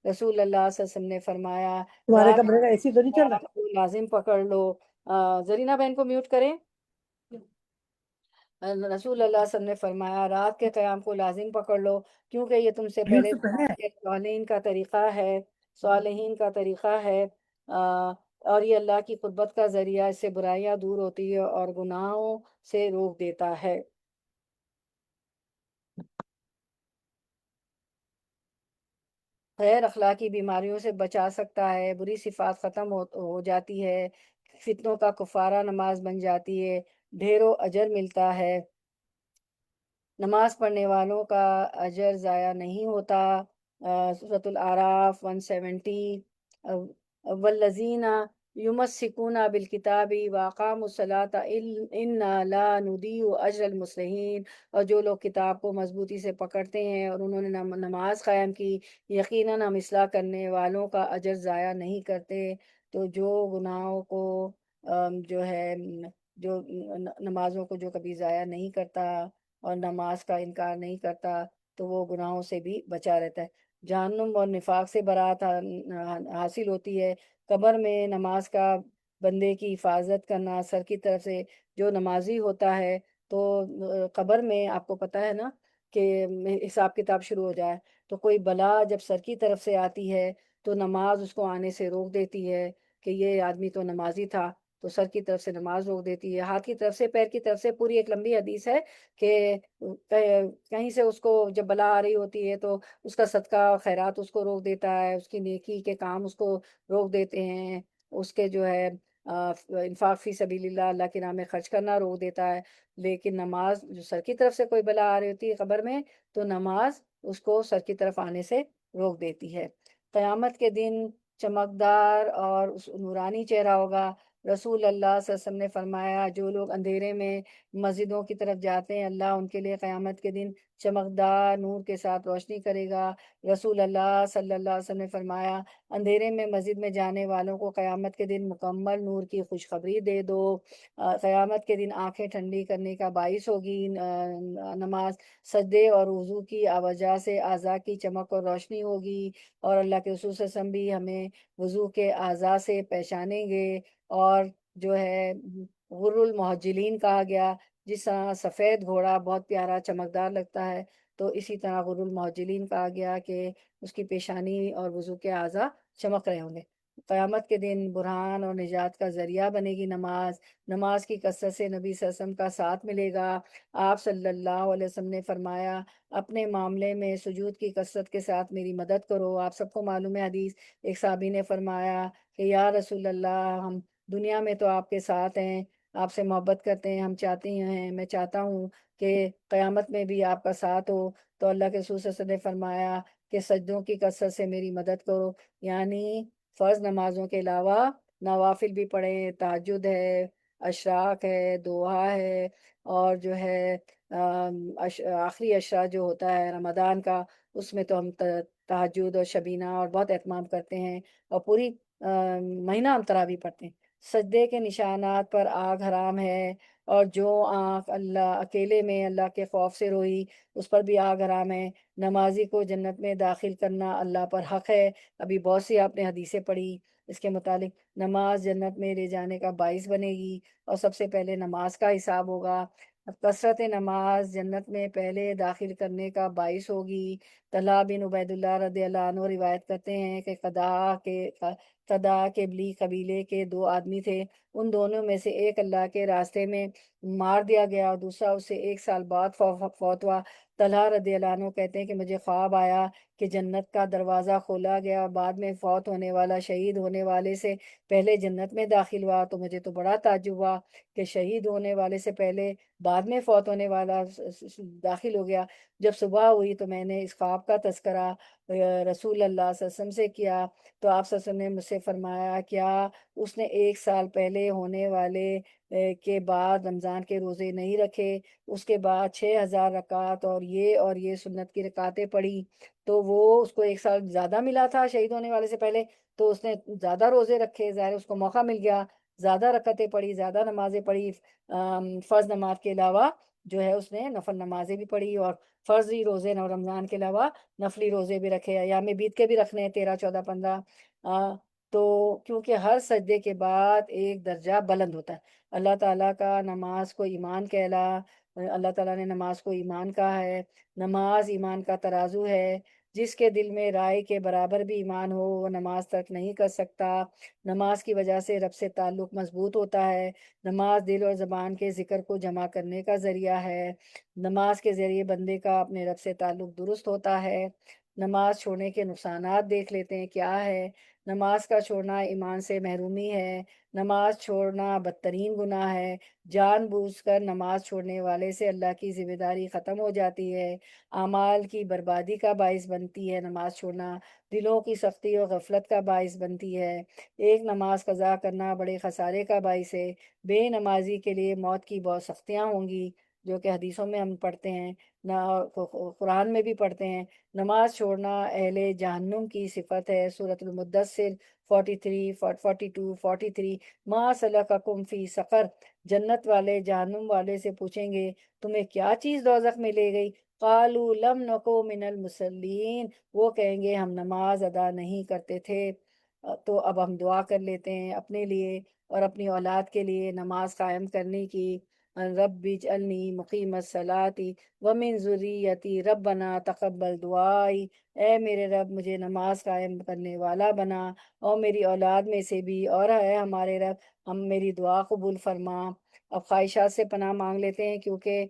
Speaker 1: رسول اللہ صلی اللہ علیہ وسلم نے فرمایا
Speaker 2: تمہارے
Speaker 1: رات
Speaker 2: کمرے کا اے سی تو نہیں چل رہا؟
Speaker 1: کو لازم پکڑ لو۔ زرینہ بہن کو میوٹ کریں۔ رسول اللہ صلی اللہ علیہ وسلم نے فرمایا رات کے قیام کو لازم پکڑ لو، کیونکہ یہ تم سے
Speaker 2: میوٹ
Speaker 1: پہلے
Speaker 2: تو پہلے ہے۔
Speaker 1: کے صالحین کا طریقہ ہے، اور یہ اللہ کی قربت کا ذریعہ، اس سے برائیاں دور ہوتی ہے اور گناہوں سے روک دیتا ہے۔ غیر اخلاقی بیماریوں سے بچا سکتا ہے، بری صفات ختم ہو جاتی ہے، فتنوں کا کفارہ نماز بن جاتی ہے، ڈھیروں اجر ملتا ہے، نماز پڑھنے والوں کا اجر ضائع نہیں ہوتا۔ سورۃ الاعراف 170، والذین یمسکون بالکتاب واقاموا الصلاۃ انا لا نضیع اجر المصلحین، اور جو لوگ کتاب کو مضبوطی سے پکڑتے ہیں اور انہوں نے نماز قائم کی، یقیناً ہم اصلاح کرنے والوں کا اجر ضائع نہیں کرتے۔ تو جو گناہوں کو جو ہے جو نمازوں کو جو کبھی ضائع نہیں کرتا اور نماز کا انکار نہیں کرتا تو وہ گناہوں سے بھی بچا رہتا ہے۔ جہنم اور نفاق سے برات حاصل ہوتی ہے۔ قبر میں نماز کا بندے کی حفاظت کرنا، سر کی طرف سے جو نمازی ہوتا ہے تو قبر میں آپ کو پتہ ہے نا کہ حساب کتاب شروع ہو جائے تو کوئی بلا جب سر کی طرف سے آتی ہے تو نماز اس کو آنے سے روک دیتی ہے کہ یہ آدمی تو نمازی تھا، تو سر کی طرف سے نماز روک دیتی ہے، ہاتھ کی طرف سے، پیر کی طرف سے، پوری ایک لمبی حدیث ہے کہ کہیں سے اس کو جب بلا آ رہی ہوتی ہے تو اس کا صدقہ خیرات اس کو روک دیتا ہے، اس کی نیکی کے کام اس کو روک دیتے ہیں، اس کے جو ہے انفاق فی سبیل اللہ، اللہ کے نام میں خرچ کرنا روک دیتا ہے۔ لیکن نماز جو سر کی طرف سے کوئی بلا آ رہی ہوتی ہے قبر میں تو نماز اس کو سر کی طرف آنے سے روک دیتی ہے۔ قیامت کے دن چمکدار اور نورانی چہرہ ہوگا۔ رسول اللہ صلی اللہ علیہ وسلم نے فرمایا جو لوگ اندھیرے میں مسجدوں کی طرف جاتے ہیں اللہ ان کے لیے قیامت کے دن چمکدار نور کے ساتھ روشنی کرے گا۔ رسول اللہ صلی اللہ علیہ وسلم نے فرمایا اندھیرے میں مسجد میں جانے والوں کو قیامت کے دن مکمل نور کی خوشخبری دے دو۔ قیامت کے دن آنکھیں ٹھنڈی کرنے کا باعث ہوگی نماز، سجدے اور وضو کی وجہ سے اعضاء کی چمک اور روشنی ہوگی، اور اللہ کے رسول صلی اللہ علیہ وسلم بھی ہمیں وضو کے اعضاء سے پہچانیں گے۔ اور جو ہے غر المحجلین کہا گیا، جس طرح سفید گھوڑا بہت پیارا چمکدار لگتا ہے تو اسی طرح غر المحجلین کہا گیا کہ اس کی پیشانی اور وضو کے اعضاء چمک رہے ہوں گے۔ قیامت کے دن برہان اور نجات کا ذریعہ بنے گی نماز، نماز کی کثرت سے نبی صلی اللہ علیہ وسلم کا ساتھ ملے گا۔ آپ صلی اللہ علیہ وسلم نے فرمایا اپنے معاملے میں سجود کی کثرت کے ساتھ میری مدد کرو۔ آپ سب کو معلوم ہے حدیث، ایک صحابی نے فرمایا کہ یا رسول اللہ ہم دنیا میں تو آپ کے ساتھ ہیں، آپ سے محبت کرتے ہیں، ہم چاہتے ہیں، میں چاہتا ہوں کہ قیامت میں بھی آپ کا ساتھ ہو۔ تو اللہ کے رسول صلی اللہ علیہ وسلم نے فرمایا کہ سجدوں کی کثرت سے میری مدد کرو، یعنی فرض نمازوں کے علاوہ نوافل بھی پڑھیں، تہجد ہے، اشراق ہے، دعا ہے، اور جو ہے آخری عشرہ جو ہوتا ہے رمضان کا اس میں تو ہم تہجد اور شبینہ اور بہت اہتمام کرتے ہیں، اور پوری مہینہ ہم تراویح پڑھتے ہیں۔ سجدے کے نشانات پر آگ حرام ہے، اور جو آنکھ اللہ اکیلے میں اللہ کے خوف سے روئی اس پر بھی آگ حرام ہے۔ نمازی کو جنت میں داخل کرنا اللہ پر حق ہے۔ ابھی بہت سی آپ نے حدیثیں پڑھی اس کے متعلق، نماز جنت میں لے جانے کا باعث بنے گی، اور سب سے پہلے نماز کا حساب ہوگا۔ کثرت نماز جنت میں پہلے داخل کرنے کا باعث ہوگی۔ طلحہ بن عبید اللہ رضی اللہ عنہ روایت کرتے ہیں کہ قدا کے بلی قبیلے کے دو آدمی تھے، ان دونوں میں سے ایک اللہ کے راستے میں مار دیا گیا اور دوسرا اس سے 1 سال بعد فوت ہوا۔ طلحہ رضی اللہ عنہ کہتے ہیں کہ مجھے خواب آیا کہ جنت کا دروازہ کھولا گیا اور بعد میں فوت ہونے والا شہید ہونے والے سے پہلے جنت میں داخل ہوا، تو مجھے تو بڑا تعجب ہوا کہ شہید ہونے والے سے پہلے بعد میں فوت ہونے والا داخل ہو گیا۔ جب صبح ہوئی تو میں نے اس خواب کا تذکرہ رسول اللہ صلی اللہ علیہ وسلم سے کیا، تو آپ صلی اللہ علیہ وسلم نے مجھ سے فرمایا کیا اس نے 1 سال پہلے ہونے والے کے بعد رمضان کے روزے نہیں رکھے، اس کے بعد 6000 رکعت اور یہ سنت کی رکعتیں پڑھی، تو وہ اس کو 1 سال زیادہ ملا تھا شہید ہونے والے سے پہلے، تو اس نے زیادہ روزے رکھے، ظاہر اس کو موقع مل گیا، زیادہ رکعتیں پڑھی، زیادہ نمازیں پڑھی، فرض نماز کے علاوہ جو ہے اس نے نفل نمازیں بھی پڑھی، اور فرضی روزے رمضان کے علاوہ نفلی روزے بھی رکھے، ایام بیت کے بھی رکھنے ہیں 13 14 15۔ تو کیونکہ ہر سجدے کے بعد ایک درجہ بلند ہوتا ہے۔ اللہ تعالیٰ کا نماز کو ایمان اللہ تعالیٰ نے نماز کو ایمان کہا ہے۔ نماز ایمان کا ترازو ہے، جس کے دل میں رائے کے برابر بھی ایمان ہو وہ نماز ترک نہیں کر سکتا۔ نماز کی وجہ سے رب سے تعلق مضبوط ہوتا ہے۔ نماز دل اور زبان کے ذکر کو جمع کرنے کا ذریعہ ہے۔ نماز کے ذریعے بندے کا اپنے رب سے تعلق درست ہوتا ہے۔ نماز چھوڑنے کے نقصانات دیکھ لیتے ہیں کیا ہے۔ نماز کا چھوڑنا ایمان سے محرومی ہے۔ نماز چھوڑنا بدترین گناہ ہے۔ جان بوجھ کر نماز چھوڑنے والے سے اللہ کی ذمہ داری ختم ہو جاتی ہے، اعمال کی بربادی کا باعث بنتی ہے۔ نماز چھوڑنا دلوں کی سختی اور غفلت کا باعث بنتی ہے۔ ایک نماز قضا کرنا بڑے خسارے کا باعث ہے۔ بے نمازی کے لیے موت کی بہت سختیاں ہوں گی، جو کہ حدیثوں میں ہم پڑھتے ہیں، قرآن میں بھی پڑھتے ہیں۔ نماز چھوڑنا اہل جہنم کی صفت ہے۔ سورۃ المدثر 43 42 43۔ ما سلککم فی سقر، جنت والے جہنم والے سے پوچھیں گے تمہیں کیا چیز دوزخ میں لے گئی؟ قالوا لم نکو من المصلین، وہ کہیں گے ہم نماز ادا نہیں کرتے تھے۔ تو اب ہم دعا کر لیتے ہیں اپنے لیے اور اپنی اولاد کے لیے نماز قائم کرنے کی۔ رب اجعلنی مقیم الصلاۃ ومن ذریتی ربنا تقبل دعائی، اے میرے رب مجھے نماز قائم کرنے والا بنا اور میری اولاد میں سے بھی، اور ہے ہمارے رب ہم میری دعا قبول فرما۔ اب خواہشات سے پناہ مانگ لیتے ہیں، کیونکہ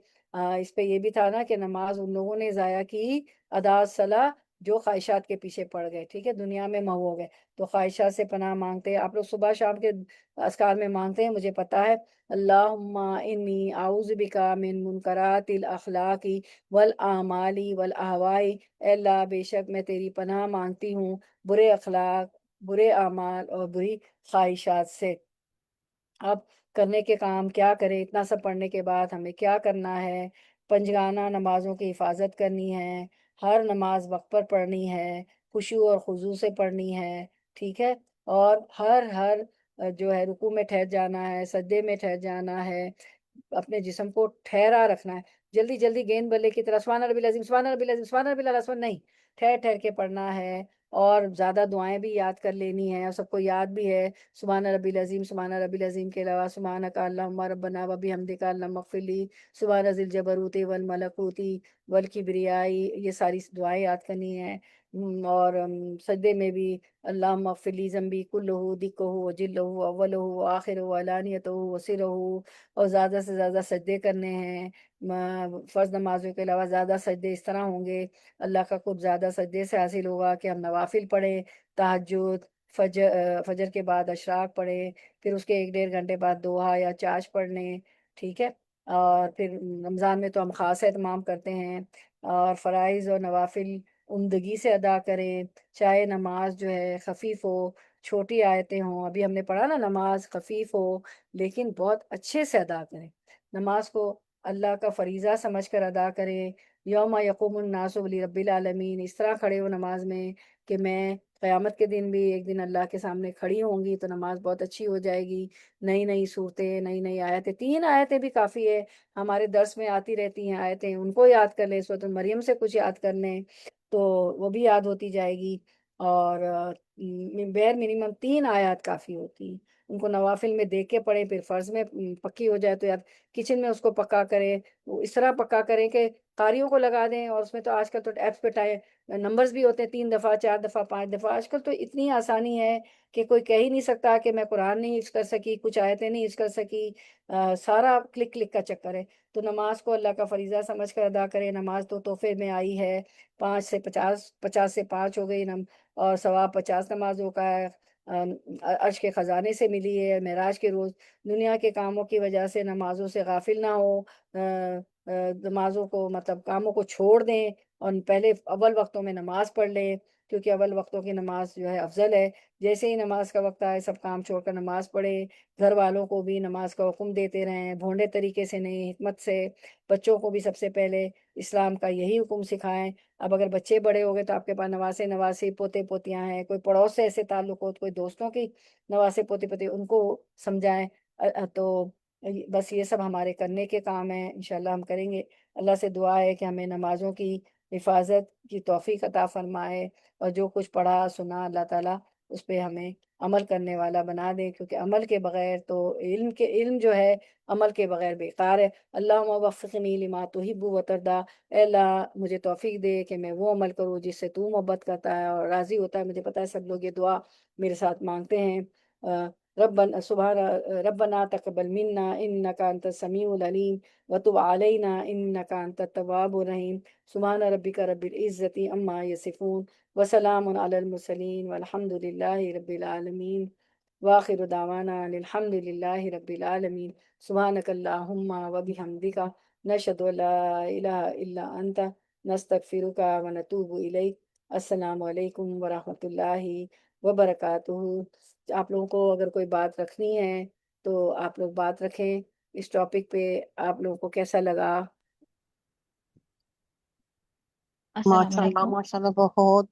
Speaker 1: اس پہ یہ بھی تھا نا کہ نماز ان لوگوں نے ضائع کی ادا الصلاح جو خواہشات کے پیچھے پڑ گئے، ٹھیک ہے، دنیا میں محو ہو گئے۔ تو خواہشات سے پناہ مانگتے ہیں آپ لوگ، صبح شام کے اذکار میں مانگتے ہیں، مجھے پتا ہے۔ اللہم انی اعوذ بکا من منکرات الاخلاق والاعمال والاہواء، اے اللہ بے شک میں تیری پناہ مانگتی ہوں برے اخلاق، برے اعمال اور بری خواہشات سے۔ اب کرنے کے کام کیا کریں، اتنا سب پڑھنے کے بعد ہمیں کیا کرنا ہے؟ پنجگانہ نمازوں کی حفاظت کرنی ہے، ہر نماز وقت پر پڑھنی ہے، خشوع اور خضوع سے پڑھنی ہے، ٹھیک ہے، اور ہر جو ہے رکوع میں ٹھہر جانا ہے، سجدے میں ٹھہر جانا ہے، اپنے جسم کو ٹھہرا رکھنا ہے۔ جلدی جلدی گیند بلے کی طرح سبحان ربی العظیم سبحان ربی العظیم سبحان ربی العظیم نہیں، ٹھہر ٹھہر کے پڑھنا ہے، اور زیادہ دعائیں بھی یاد کر لینی ہیں، اور سب کو یاد بھی ہے سبحان ربی العظیم، سبحان ربی العظیم کے علاوہ سبحانک اللہم ربنا وبحمدک اللہم اغفر لی، سبحان ذی الجبروت والملکوت والکبریاء، یہ ساری دعائیں یاد کرنی ہیں۔ اور سجدے میں بھی اللہم اغفر لی ذنبی کلہ دکہ وجلہ اولہ وآخرہ وعلانیتہ وسرہ، اور زیادہ سے زیادہ سجدے کرنے ہیں۔ فرض نمازوں کے علاوہ زیادہ سجدے اس طرح ہوں گے، اللہ کا قرب زیادہ سجدے سے حاصل ہوگا کہ ہم نوافل پڑھیں، تہجد، فجر کے بعد اشراق پڑھیں، پھر اس کے 1 1.5 گھنٹے بعد دوحہ یا چاش پڑھ لیں، ٹھیک ہے۔ اور پھر رمضان میں تو ہم خاص اہتمام کرتے ہیں، اور فرائض اور نوافل عمدگی سے ادا کریں، چاہے نماز جو ہے خفیف ہو، چھوٹی آیتیں ہوں، ابھی ہم نے پڑھا نا نماز خفیف ہو لیکن بہت اچھے سے ادا کریں، نماز کو اللہ کا فریضہ سمجھ کر ادا کریں۔ یوم یقوم الناس لرب العالمین، اس طرح کھڑے ہو نماز میں کہ میں قیامت کے دن بھی ایک دن اللہ کے سامنے کھڑی ہوں گی تو نماز بہت اچھی ہو جائے گی۔ نئی نئی صورتیں، نئی نئی آیتیں، 3 آیتیں بھی کافی ہے، ہمارے درس میں آتی رہتی ہیں آیتیں، ان کو یاد کر لیں، سورۃ مریم سے کچھ یاد کر لیں تو وہ بھی یاد ہوتی جائے گی، اور بیر منیمم 3 آیات کافی ہوتی ہیں۔ ان کو نوافل میں دیکھ کے پڑھیں، پھر فرض میں پکی ہو جائے تو یار کچن میں اس کو پکا کریں، وہ اس طرح پکا کریں کہ قاریوں کو لگا دیں، اور اس میں تو آج کل تو ایپس پہ نمبرز بھی ہوتے ہیں، 3 دفعہ 4 دفعہ 5 دفعہ، آج کل تو اتنی آسانی ہے کہ کوئی کہہ ہی نہیں سکتا کہ میں قرآن نہیں حفظ کر سکی، کچھ آیتیں نہیں حفظ کر سکی، سارا کلک کلک کا چکر ہے۔ تو نماز کو اللہ کا فریضہ سمجھ کر ادا کرے، نماز تو تحفے میں آئی ہے، 5 سے 50، 50 سے 5 ہو گئی اور ثواب 50 نمازوں کا ہے، عرش کے خزانے سے ملی ہے معراج کے روز۔ دنیا کے کاموں کی وجہ سے نمازوں سے غافل نہ ہو، نمازوں کو مطلب کاموں کو چھوڑ دیں، اور پہلے اول وقتوں میں نماز پڑھ لیں، کیونکہ اول وقتوں کی نماز جو ہے افضل ہے۔ جیسے ہی نماز کا وقت آئے سب کام چھوڑ کر نماز پڑھیں، گھر والوں کو بھی نماز کا حکم دیتے رہیں، بھونڈے طریقے سے نہیں، حکمت سے۔ بچوں کو بھی سب سے پہلے اسلام کا یہی حکم سکھائیں۔ اب اگر بچے بڑے ہو گئے تو آپ کے پاس نواسے نواسی پوتے پوتیاں ہیں، کوئی پڑوس سے ایسے تعلقات، کوئی دوستوں کی نواسے پوتے پوتے، ان کو سمجھائیں۔ تو بس یہ سب ہمارے کرنے کے کام ہیں، انشاءاللہ ہم کریں گے۔ اللہ سے دعا ہے کہ ہمیں نمازوں کی حفاظت کی توفیق عطا فرمائے، اور جو کچھ پڑھا سنا اللہ تعالیٰ اس پہ ہمیں عمل کرنے والا بنا دے، کیونکہ عمل کے بغیر تو علم جو ہے عمل کے بغیر بیکار ہے۔ اللہم وفقنی لما تحب وترضی، اے اللہ مجھے توفیق دے کہ میں وہ عمل کروں جس سے تو محبت کرتا ہے اور راضی ہوتا ہے۔ مجھے پتہ ہے سب لوگ یہ دعا میرے ساتھ مانگتے ہیں۔ ربنا تقبل منا انک انت السمیع العلیم وتب علینا انک انت التواب الرحیم۔ سبحان ربک رب العزت عما یصفون وسلام علی المرسلین والحمد للہ رب العالمین، وآخر دعوانا ان الحمد للہ رب العالمین۔ سبحانک اللہم وبحمدک، نشہد ان لا الہ الا انت، نستغفرک ونتوب الیک۔ السلام علیکم ورحمۃ اللہ وبرکاتہ۔ آپ لوگوں کو اگر کوئی بات رکھنی ہے تو آپ لوگ بات رکھیں اس ٹاپک پہ، آپ لوگوں کو کیسا لگا؟
Speaker 2: السلام علیکم۔
Speaker 3: ماشاء اللہ بہت